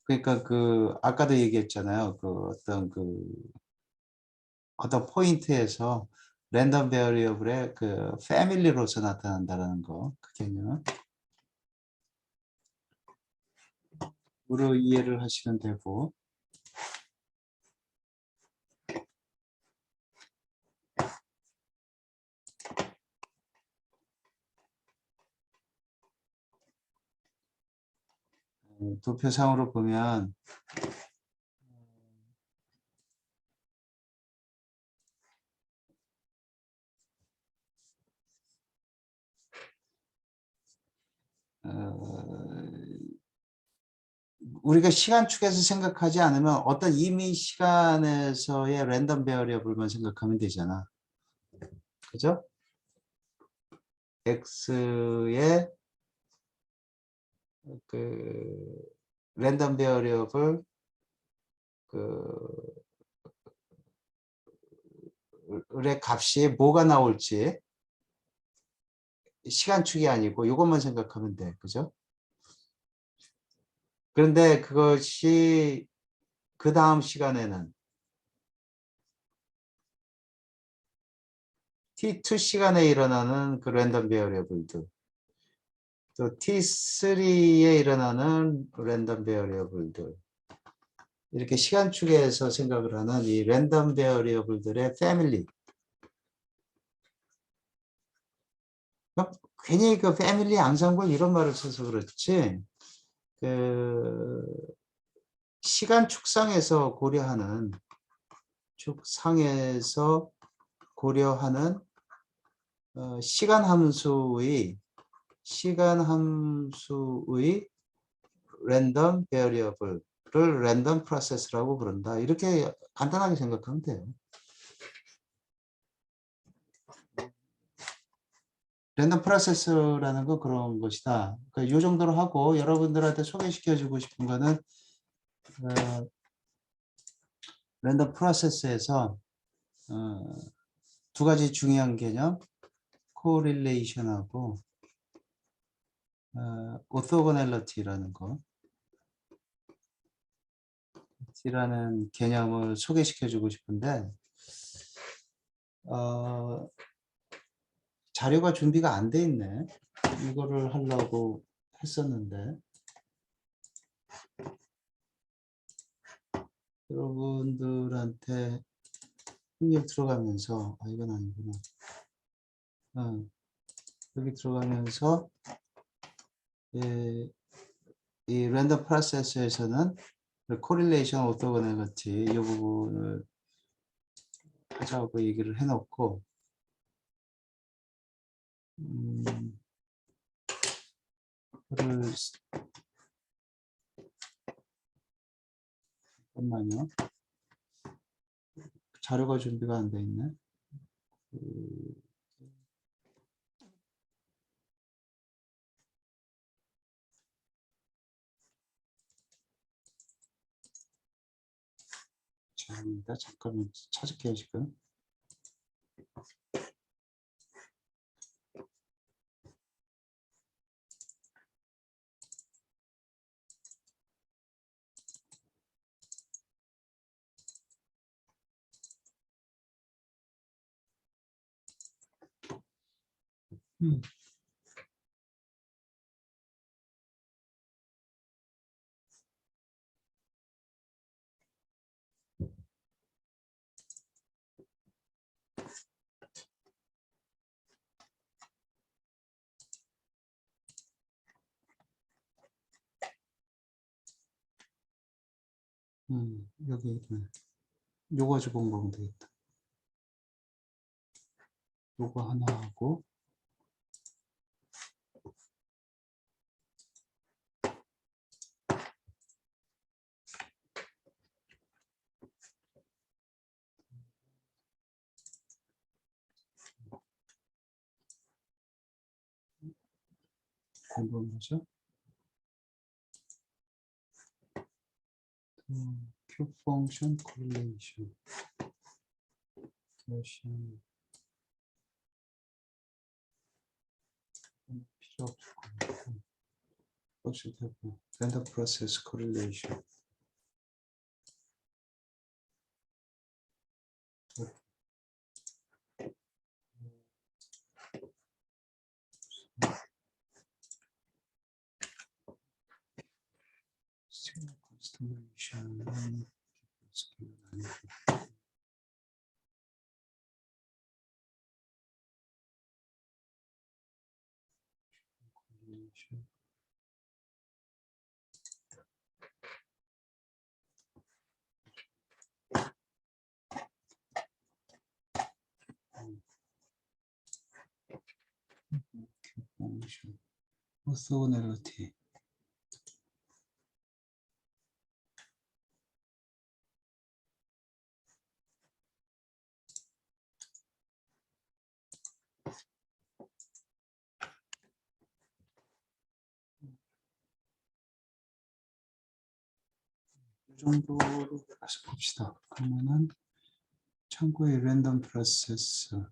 그러니까 그 아까도 얘기했잖아요. 그 어떤 포인트에서 랜덤 베어리어블의 그 패밀리로서 나타난다라는 거. 그 개념. 으로 이해를 하시면 되고. 도표상으로 보면 우리가 시간축에서 생각하지 않으면 어떤 이미 시간에서의 랜덤 베어리어블만 생각하면 되잖아. 그죠? x의 그 랜덤 베어리어블 그의 값이 뭐가 나올지 시간축이 아니고 이것만 생각하면 돼. 그죠? 그런데 그것이 그 다음 시간에는 T2 시간에 일어나는 그 랜덤 베어리어블들, 또 T3에 일어나는 랜덤 베어리어블들, 이렇게 시간축에서 생각을 하는 이 랜덤 베어리어블들의 패밀리. 괜히 그 패밀리 앙상블 이런 말을 써서 그렇지, 그 시간 축상에서 고려하는 시간 함수의 랜덤 베어리어블을 랜덤 프로세스라고 부른다. 이렇게 간단하게 생각하면 돼요. 랜덤 프로세스라는 건 그런 것이다. 그러니까 이 정도로 하고 여러분들한테 소개시켜주고 싶은 거는 랜덤 프로세스에서 두 가지 중요한 개념, 코릴레이션하고 오토고넬러티라는 거, 라는 개념을 소개시켜주고 싶은데 자료가 준비가 안 돼 있네. 이거를 하려고 했었는데 여러분들한테 흥력 들어가면서 이건 아니구나. 여기 들어가면서 이 랜덤 프로세스에서는 코릴레이션 오토고넬러티 이 부분을 하자고 얘기를 해놓고 잠깐만요. 자료가 준비가 안 돼 있네. 잠깐만 찾을게요 지금. 여기 있네. 요거 가지고 공부하면 되겠다. 요거 하나 하고 공부하는 거죠. Q function correlation. 필요 없을 거예요. 랜덤 프로세스 correlation. constellation. 오소넬러티. 이 정도로 다시 봅시다. 그러면은 참고의 랜덤 프로세스.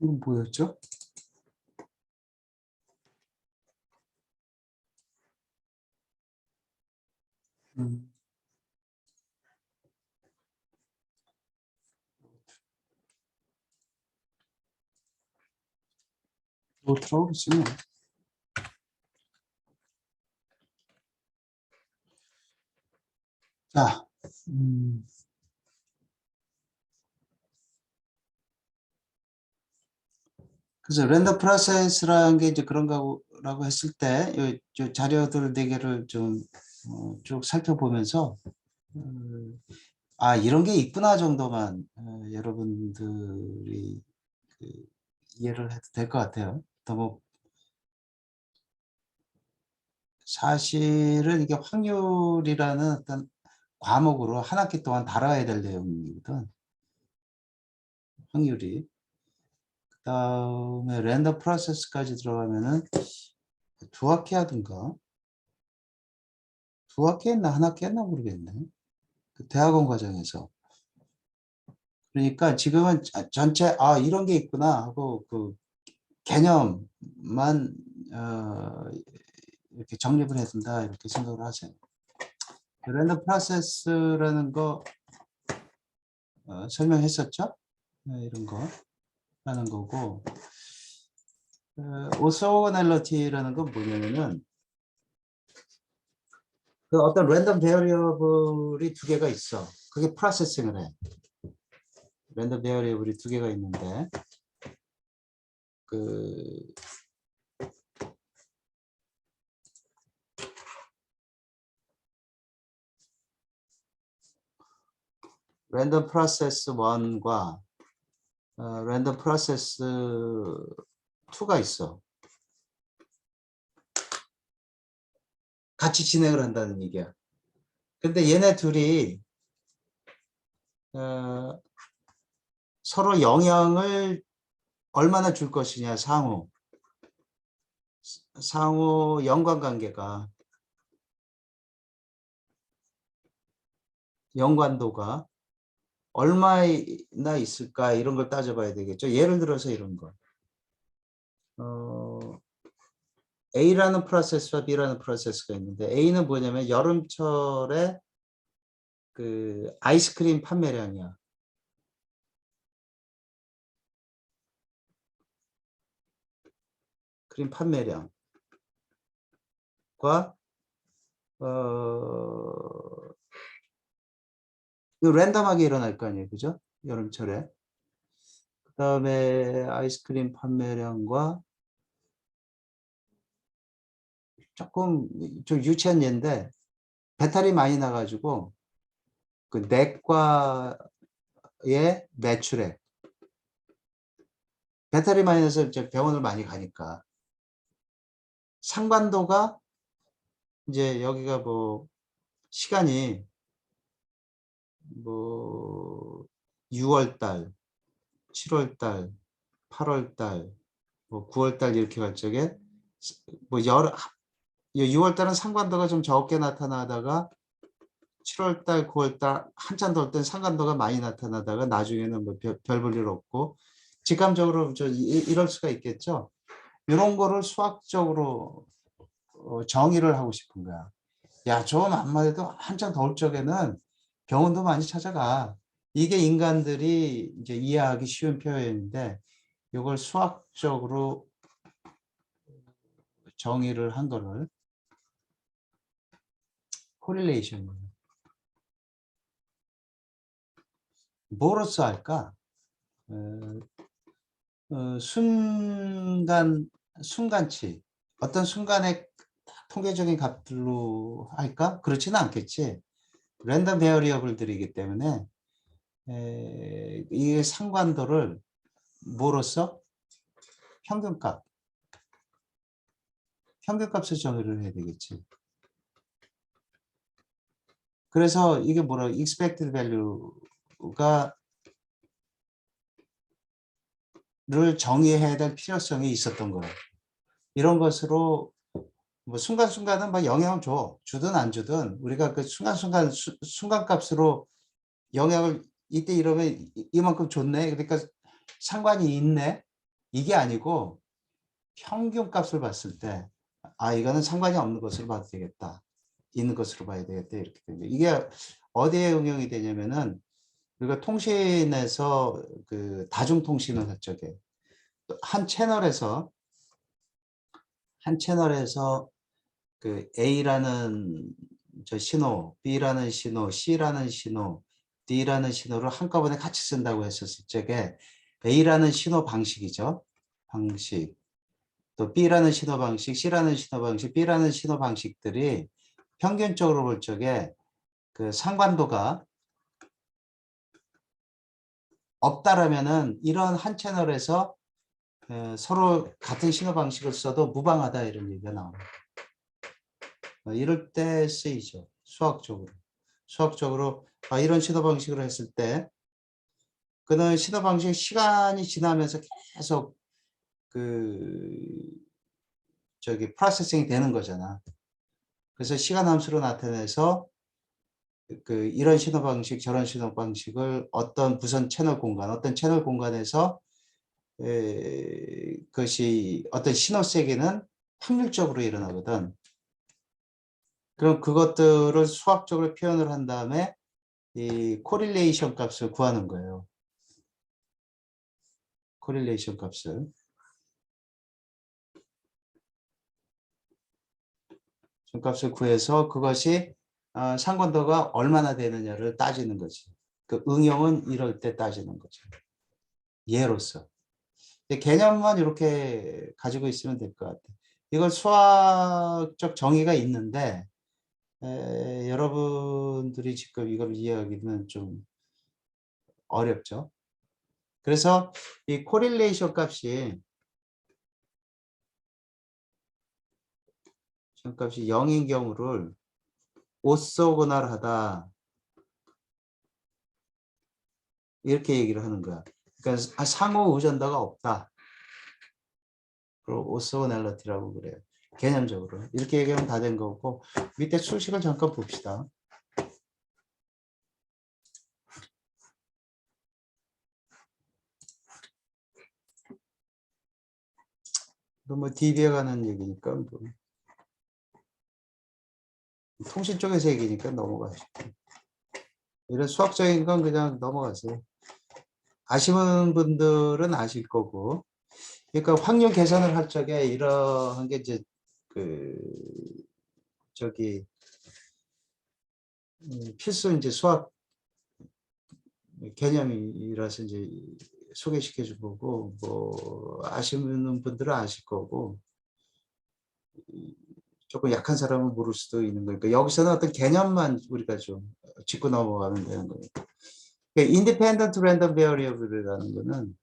이건 뭐였죠? 음. 노트라고 그러지 뭐. 자, 그래서 랜덤 프로세스라는 게 이제 그런 거라고 했을 때, 요 자료들 4개를 좀 쭉 살펴보면서, 아, 이런 게 있구나 정도만 여러분들이 그 이해를 해도 될 것 같아요. 너무 사실은 이게 확률이라는 어떤 과목으로 한 학기 동안 다뤄야 될 내용이거든. 확률이. 그 다음에 랜덤 프로세스까지 들어가면은 2학기 하든가 2학기 했나 한 학기 했나 모르겠네. 그 대학원 과정에서. 그러니까 지금은 전체 아 이런 게 있구나 하고 그 개념만 이렇게 정립을 해둔다 이렇게 생각을 하세요. 랜덤 프로세스라는 거 설명했었죠? 이런 거 하는 거고 오소널러티라는 건 뭐냐면은 그 어떤 랜덤 베어리어블이 2개가 있어. 그게 프로세싱을 해. 랜덤 베어리어블이 2개가 있는데 그 랜덤 프로세스 1과 랜덤 프로세스 2가 있어. 같이 진행을 한다는 얘기야. 근데 얘네 둘이 서로 영향을 얼마나 줄 것이냐 상호 연관관계가 연관도가 얼마나 있을까 이런 걸 따져봐야 되겠죠. 예를 들어서 이런 거. A라는 프로세스와 B라는 프로세스가 있는데 A는 뭐냐면 여름철에 그 아이스크림 판매량이야. 크림 판매량과 랜덤하게 일어날 거 아니에요. 그죠? 여름철에. 그 다음에 아이스크림 판매량과 조금 좀 유치한 예인데 배탈이 많이 나가지고 그 내과의 매출액 배탈이 많이 나서 이제 병원을 많이 가니까 상반도가 이제 여기가 뭐 시간이 뭐 6월 달, 7월 달, 8월 달, 뭐 9월 달 이렇게 갈 적에 뭐 6월 달은 상반도가 좀 적게 나타나다가 7월 달, 9월 달 한참 돌 땐 상반도가 많이 나타나다가 나중에는 뭐 별 볼 일 없고 직감적으로 이럴 수가 있겠죠. 이런 거를 수학적으로 정의를 하고 싶은 거야. 야, 저 암만 해도 한참 더울 적에는 병원도 많이 찾아가. 이게 인간들이 이제 이해하기 쉬운 표현인데 이걸 수학적으로 정의를 한 거를 코릴레이션 뭐로써 할까? 순간치 어떤 순간의 통계적인 값들로 할까? 그렇지는 않겠지. 랜덤 베어리어블들이기 때문에 이 상관도를 뭐로써? 평균값. 평균값을 정의를 해야 되겠지. 그래서 이게 뭐라 expected value가 를 정의해야 될 필요성이 있었던 거예요. 이런 것으로 뭐 순간순간은 막 영향을 주든 안 주든 우리가 그 순간순간 순간값으로 영향을 이때 이러면 이만큼 줬네. 그러니까 상관이 있네. 이게 아니고 평균 값을 봤을 때 이거는 상관이 없는 것으로 봐도 되겠다. 있는 것으로 봐야 되겠다. 이렇게 되죠. 이게 어디에 응용이 되냐면은 우리가 통신에서 그 다중통신을 할 적에 한 채널에서 그 A라는 저 신호, B라는 신호, C라는 신호, D라는 신호를 한꺼번에 같이 쓴다고 했었을 적에 A라는 신호 방식이죠. 방식. 또 B라는 신호 방식, C라는 신호 방식, B라는 신호 방식들이 평균적으로 볼 적에 그 상관도가 없다라면은 이런 한 채널에서 서로 같은 신호 방식을 써도 무방하다 이런 얘기가 나옵니다. 이럴 때 쓰이죠. 수학적으로. 이런 신호 방식으로 했을 때 그는 신호 방식 시간이 지나면서 계속 프로세싱이 되는 거잖아. 그래서 시간 함수로 나타내서 이런 신호 방식, 저런 신호 방식을 어떤 어떤 채널 공간에서 그것이 어떤 신호 세기는 확률적으로 일어나거든. 그럼 그것들을 수학적으로 표현을 한 다음에 이 코릴레이션 값을 구하는 거예요. 코릴레이션 값을. 값을 구해서 그것이 상관도가 얼마나 되느냐를 따지는 거지. 그 응용은 이럴 때 따지는 거죠. 예로서. 개념만 이렇게 가지고 있으면 될 것 같아. 이걸 수학적 정의가 있는데 여러분들이 지금 이걸 이해하기는 좀 어렵죠. 그래서 이 코릴레이션 값이 0인 경우를 오소고널하다 이렇게 얘기를 하는 거야. 그러니까 상호 의존도가 없다. 그리고 오소고널리티라고 그래요. 개념적으로 이렇게 얘기하면 다 된 거고 밑에 수식을 잠깐 봅시다. 뭐 DB에 가는 얘기니까 뭐. 통신 쪽에서 얘기니까 넘어가시고 이런 수학적인 건 그냥 넘어가세요. 아시는 분들은 아실 거고 그러니까 확률 계산을 할 적에 이러한 게 이제 필수 이제 수학 개념이라서 이제 소개시켜 줄 거고 뭐 아시는 분들은 아실 거고 조금 약한 사람은 모를 수도 있는 거니까 여기서는 어떤 개념만 우리가 좀 짚고 넘어가면 되는 거니까. 인디펜던트 랜덤 베어리어블이라는 거는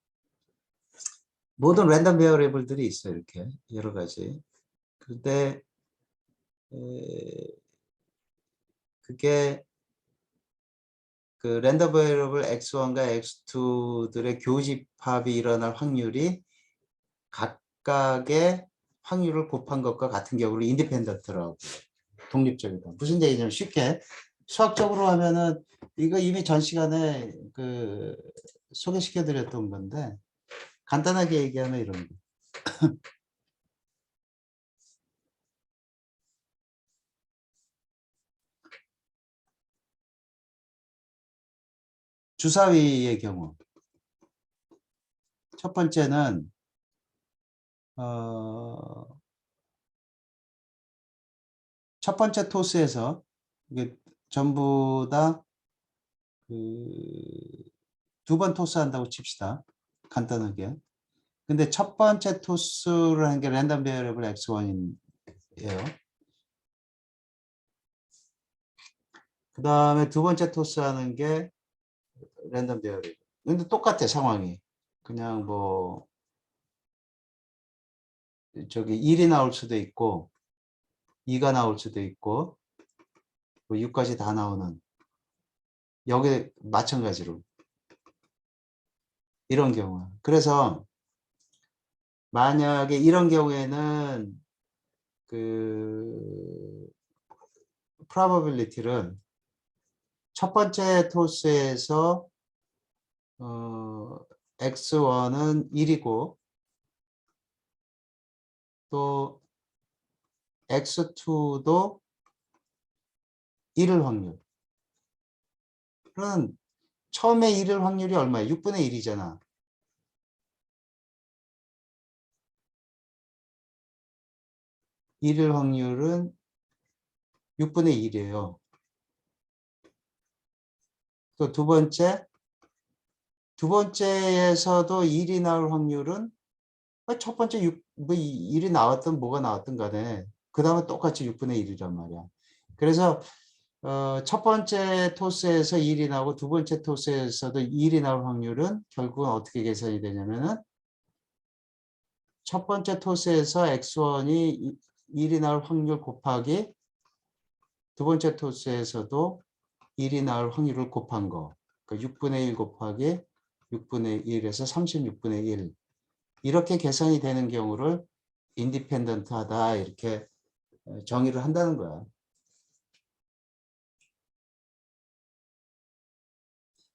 모든 랜덤 베어리어블들이 있어요. 이렇게 여러 가지. 근데 그게 그 랜덤 베어리어블 x1과 x2들의 교집합이 일어날 확률이 각각의 확률을 곱한 것과 같은 경우를 인디펜던트라고 독립적이다. 무슨 얘기냐면 쉽게 수학적으로 하면은 이거 이미 전 시간에 소개시켜 드렸던 건데 간단하게 얘기하면 이런 거. 주사위의 경우 첫 번째는 첫 번째 토스에서 이게 전부 다 두 번 토스한다고 칩시다. 간단하게. 근데 첫 번째 토스를 한 게 랜덤 베어리어블 x1이에요. 그 다음에 두 번째 토스 하는 게 랜덤 베어리어블. 근데 똑같아 상황이. 그냥 뭐 1이 나올 수도 있고 2가 나올 수도 있고 뭐 6까지 다 나오는 여기 마찬가지로 이런 경우. 그래서 만약에 이런 경우에는 probability를 첫 번째 토스에서 x1은 1이고 또 x2도 1일 확률. 그럼 처음에 1일 확률이 얼마야? 6분의 1이잖아. 1일 확률은 6분의 1이에요. 또 두 번째에서도 1이 나올 확률은 첫 번째 1이 나왔든 뭐가 나왔든 간에 그 다음에 똑같이 6분의 1이란 말이야. 그래서 첫 번째 토스에서 1이 나오고 두 번째 토스에서도 1이 나올 확률은 결국은 어떻게 계산이 되냐면은 첫 번째 토스에서 x1이 1이 나올 확률 곱하기 두 번째 토스에서도 1이 나올 확률을 곱한 거. 그러니까 6분의 1 곱하기 6분의 1에서 36분의 1. 이렇게 계산이 되는 경우를 인디펜던트 하다 이렇게 정의를 한다는 거야.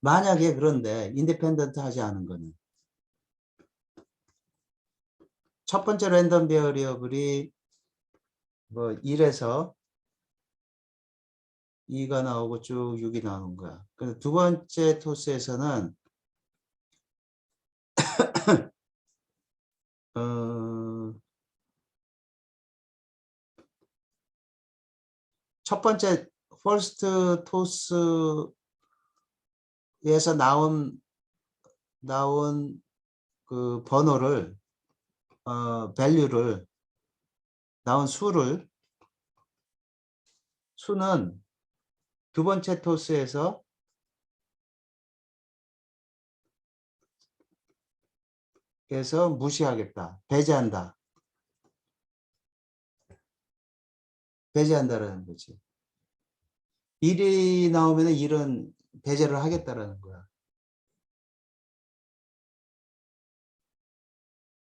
만약에 그런데 인디펜던트 하지 않은 거는 첫 번째 랜덤 베어리어블이 뭐 1에서 2가 나오고 쭉 6이 나오는 거야. 그래서 두 번째 토스에서는 첫 번째 퍼스트 토스에서 나온 그 번호를 value를 나온 수는 두 번째 토스에서 무시하겠다. 배제한다라는 거지. 1이 나오면 1은 배제를 하겠다라는 거야.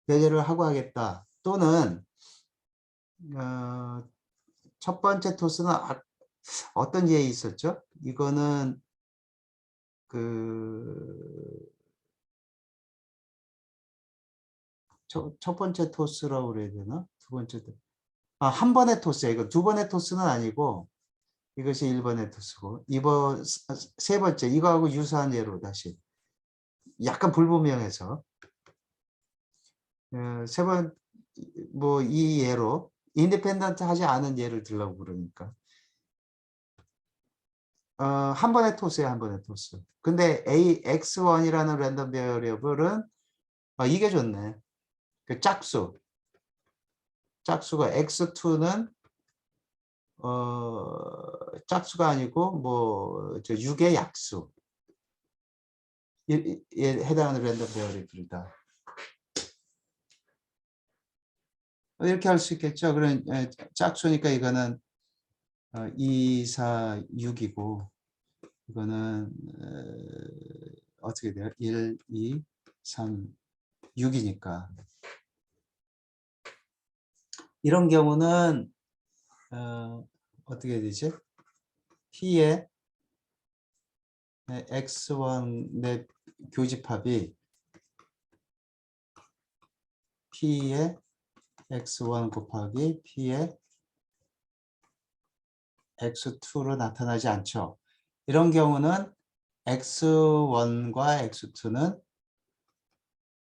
배제를 하고 하겠다. 또는 첫 번째 토스는 어떤 예이 있었죠? 이거는 첫 번째 토스라고 그래야 되나? 두 번째 한 번의 토스야. 이거 두 번의 토스는 아니고 이것이 1번의 토스고 세 번째 이거하고 유사한 예로 다시 약간 불분명해서 뭐 이 예로 인디펜던트 하지 않은 예를 들려고 그러니까 한 번의 토스야. 한 번의 토스. 근데 x1이라는 랜덤 베리어블은 이게 좋네. 그 짝수가 x2는 짝수가 아니고 뭐 6의 약수 에 해당하는 랜덤 베리어블이다. 이렇게 할 수 있겠죠. 그런 짝수니까 이거는 2, 4, 6이고 이거는 어떻게 돼요? 1, 2, 3, 6이니까 이런 경우는 어떻게 되지? P의 X1의 교집합이 P의 X1 곱하기 P의 X2로 나타나지 않죠. 이런 경우는 X1과 X2는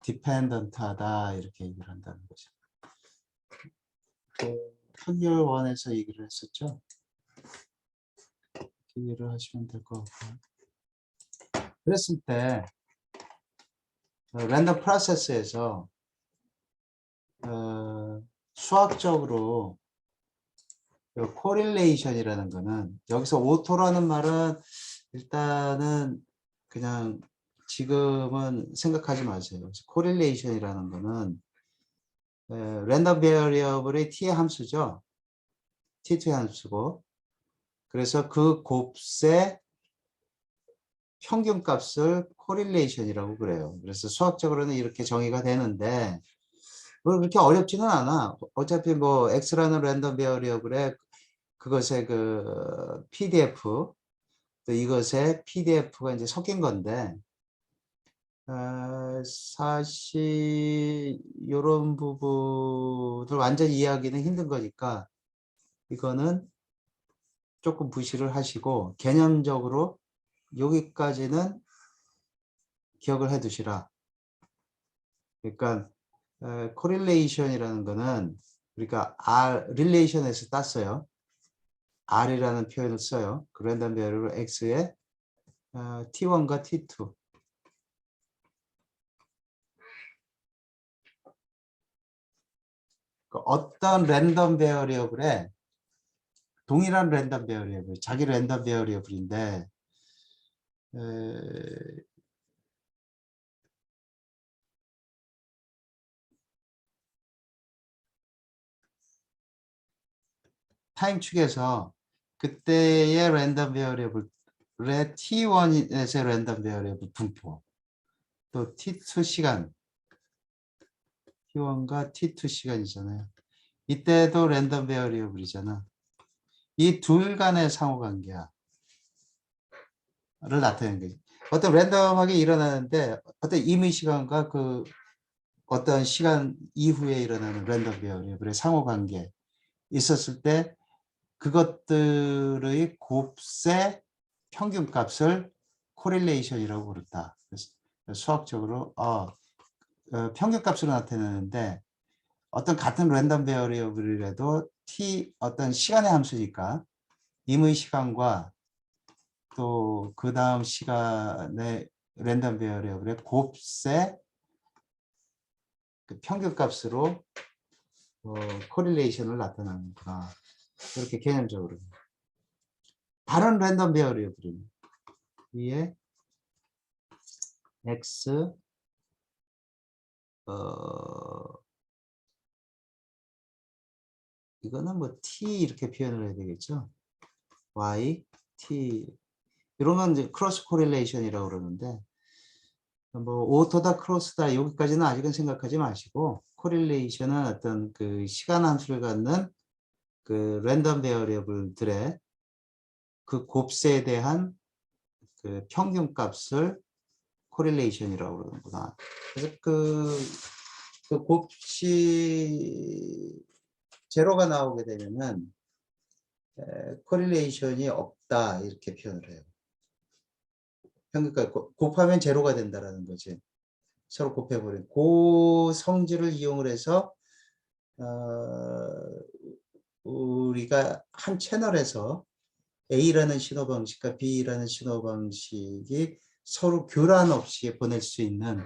디펜던트하다 이렇게 얘기를 한다는 거죠. 판결 1에서 얘기를 했었죠. 이해를 하시면 될 것 같고요. 그랬을 때 랜덤 프로세스에서 수학적으로 코릴레이션이라는 거는 여기서 오토라는 말은 일단은 그냥 지금은 생각하지 마세요. 코릴레이션이라는 거는 랜덤 베리어블의 t의 함수죠. t2의 함수고 그래서 그 곱의 평균값을 코릴레이션이라고 그래요. 그래서 수학적으로는 이렇게 정의가 되는데 그렇게 어렵지는 않아. 어차피 뭐 x라는 랜덤 베리어블에 그것의 그 PDF 또 이것의 PDF가 이제 섞인 건데 사실 이런 부분을 완전히 이해하기는 힘든 거니까 이거는 조금 무시를 하시고 개념적으로 여기까지는 기억을 해 두시라. 그러니까 correlation이라는 거는 우리가 relation에서 땄어요. R이라는 표현을 써요. 그 랜덤 베리어블 X에 T1과 T2. 어떤 랜덤 베리어블에 동일한 랜덤 베리어블, 자기 랜덤 베리어블인데 타임 축에서 그때의 랜덤 베리어블의 T1에서의 랜덤 베리어블 분포, 또 T2 시간, T1과 T2 시간이잖아요. 이때도 랜덤 베리어블이잖아. 이 둘 간의 상호관계야. 를 나타내는 거지. 어떤 랜덤하게 일어나는데 어떤 임의 시간과 그 어떤 시간 이후에 일어나는 랜덤 베리어블의 상호관계 있었을 때 그것들의 곱세 평균값을 코릴레이션이라고 부른다. 그래서 수학적으로 평균값으로 나타내는데 어떤 같은 랜덤 베리어블이라도 t 어떤 시간의 함수니까 임의 시간과 또 그 다음 시간의 랜덤 베리어블의 곱세 그 평균값으로 코릴레이션을 나타내는구나. 그렇게 개념적으로. 다른 랜덤 베리어블은 위에 x 이거는 뭐 t 이렇게 표현을 해야 되겠죠. y t 이런 건 이제 크로스 코릴레이션이라고 그러는데 뭐 오토다 크로스다 여기까지는 아직은 생각하지 마시고 코릴레이션은 어떤 그 시간 함수를 갖는 그 랜덤 베리어블들의 그 곱세에 대한 그 평균값을 코릴레이션이라고 그러는구나. 그래서 그 곱시 제로가 나오게 되면은 코릴레이션이 없다 이렇게 표현을 해요. 평균값 곱하면 제로가 된다라는 거지. 서로 곱해버린 그 성질을 이용을 해서 우리가 한 채널에서 A라는 신호 방식과 B라는 신호 방식이 서로 교란 없이 보낼 수 있는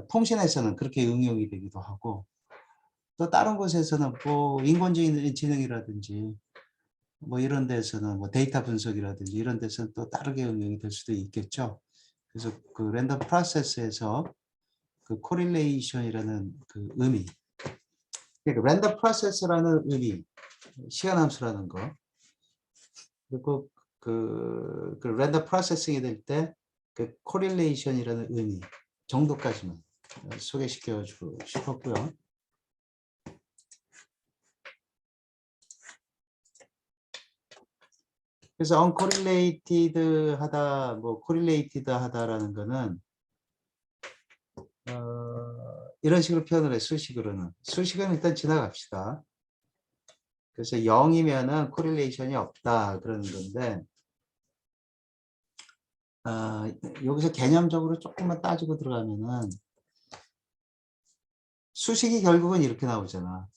통신에서는 그렇게 응용이 되기도 하고 또 다른 곳에서는 뭐 인공지능이라든지 뭐 이런 데서는 뭐 데이터 분석이라든지 이런 데서는 또 다르게 응용이 될 수도 있겠죠. 그래서 그 랜덤 프로세스에서 그 코릴레이션이라는 그 의미, 그러니까 랜덤 프로세스라는 의미, 시간 함수라는 거, 그리고 그 랜덤 프로세싱이 될 때 그 코릴레이션이라는 의미 정도까지만 소개시켜 주고 싶었고요. 그래서 uncorrelated 하다, 뭐 correlated 하다라는 거는 이런 식으로 표현을 해. 수식으로는 일단 지나갑시다. 그래서 0이면은 코릴레이션이 없다 그러는 건데 여기서 개념적으로 조금만 따지고 들어가면은 수식이 결국은 이렇게 나오잖아.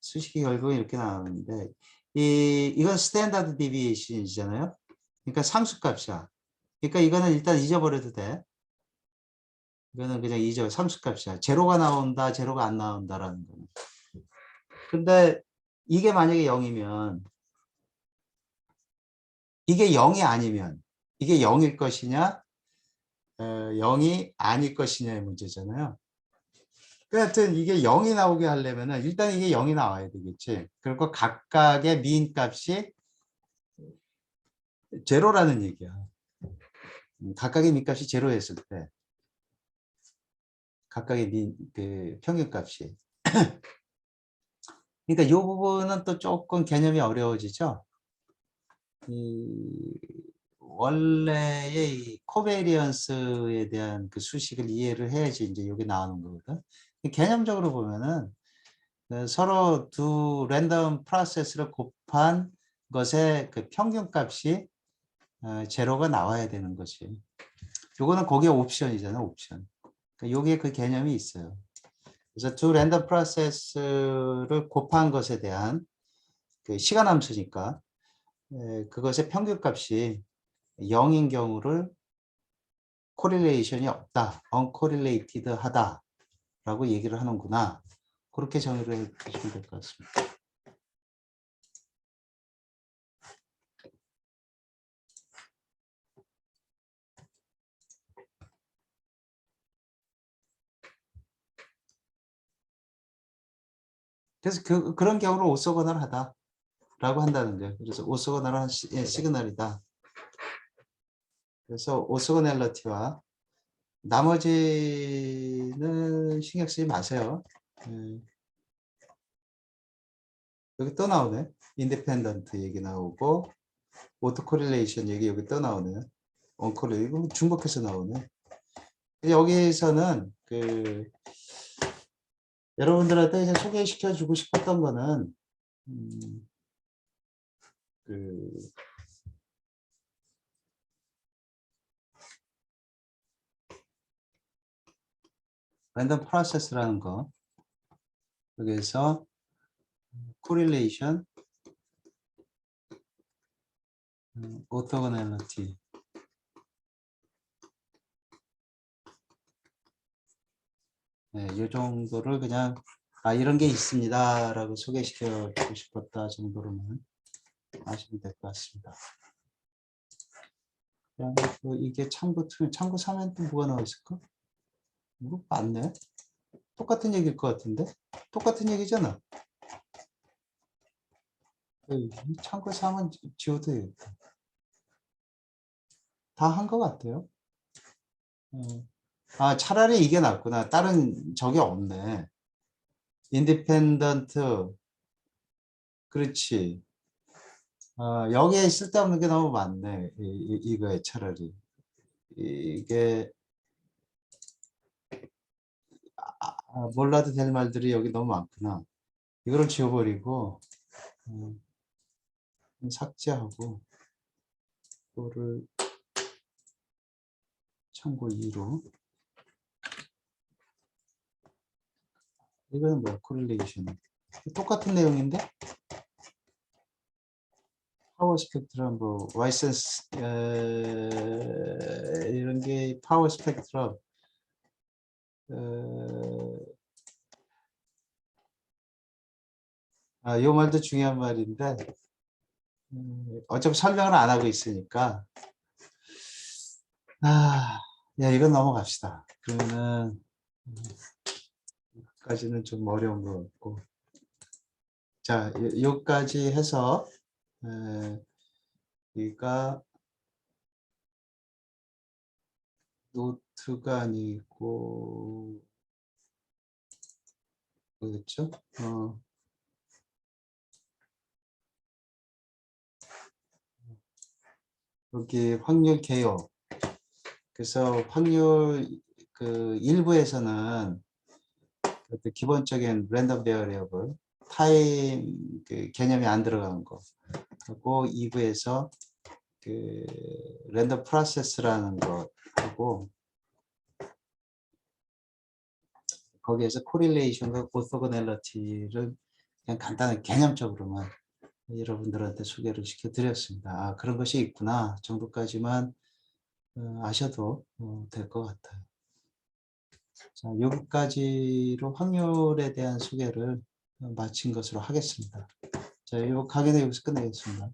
수식이 결국은 이렇게 나오는데 이건 스탠다드 디비에이션이잖아요. 그러니까 상수값이야. 그러니까 이거는 일단 잊어버려도 돼. 이거는 그냥 상수값이야. 제로가 나온다, 제로가 안 나온다라는 거는. 근데 이게 만약에 0이면 이게 0이 아니면 이게 0일 것이냐 0이 아닐 것이냐의 문제잖아요. 하여튼 이게 0이 나오게 하려면 일단 이게 0이 나와야 되겠지. 그리고 각각의 미인 값이 제로라는 얘기야. 각각의 미인 값이 제로였을 때 각각의 그 평균 값이. 그러니까 이 부분은 또 조금 개념이 어려워지죠. 원래의 이 코베리언스에 대한 그 수식을 이해를 해야지 이제 여기 나오는 거거든. 개념적으로 보면은 서로 두 랜덤 프로세스를 곱한 것의 그 평균값이 제로가 나와야 되는 거지. 요거는 거기에 옵션이잖아, 옵션. 그러니까 요게 그 개념이 있어요. 그래서 두 랜덤 프로세스를 곱한 것에 대한 그 시간 함수니까 그것의 평균값이 0인 경우를 코릴레이션이 없다, uncorrelated 하다라고 얘기를 하는구나. 그렇게 정의를 해주시면 될 것 같습니다. 그래서 그런 경우를 오소거널 하다라고 한다는 거예요. 그래서 오소거널한 시그널이다. 그래서 오소거널러티와 나머지는 신경 쓰지 마세요. 여기 또 나오네. 인디펜던트 얘기 나오고 오토 코릴레이션 얘기 여기 또 나오네요. 언코릴 이거 중복해서 나오네. 여기서는 그 여러분들한테 이제 소개시켜 주고 싶었던 거는 그 랜덤 프로세스라는 거 여기에서 코릴레이션 오토고널리티 네, 이 정도를 그냥 이런 게 있습니다 라고 소개시켜 주고 싶었다 정도로만 아시면 될 것 같습니다. 그냥 이게 참고 3엔 또 뭐가 나와 있을까? 이거 맞네. 똑같은 얘기일 것 같은데? 똑같은 얘기잖아. 참고 3은 지워도 되겠다. 다 한 것 같아요. 차라리 이게 낫구나. 다른 적이 없네. 인디펜던트. 그렇지. 여기에 쓸데없는 게 너무 많네. 이거에 차라리. 이게 몰라도 될 말들이 여기 너무 많구나. 이거를 지워버리고 삭제하고 이거를 참고 2로 이거는 뭐야? 코릴레이션 똑같은 내용인데 파워 스펙트럼 뭐 라이센스 이런 게 파워 스펙트럼 이 말도 중요한 말인데 어차피 설명을 안 하고 있으니까 야 이건 넘어갑시다. 그러면은 여기까지는 좀 어려운 것 같고 자 여기까지 해서 여기가 노트가 아니고 뭐였죠? 여기 확률 개요. 그래서 확률 그 일부에서는 기본적인 랜덤 베어리어블 타임 그 개념이 안 들어간 거 하고 2부에서 그 랜덤 프로세스라는 거 하고 거기에서 코릴레이션과 오토고넬러티를 그냥 간단하게 개념적으로만 여러분들한테 소개를 시켜드렸습니다. 그런 것이 있구나 정도까지만 아셔도 될 것 같아요. 자, 여기까지로 확률에 대한 소개를 마친 것으로 하겠습니다. 자, 이 강의는 여기서 끝내겠습니다.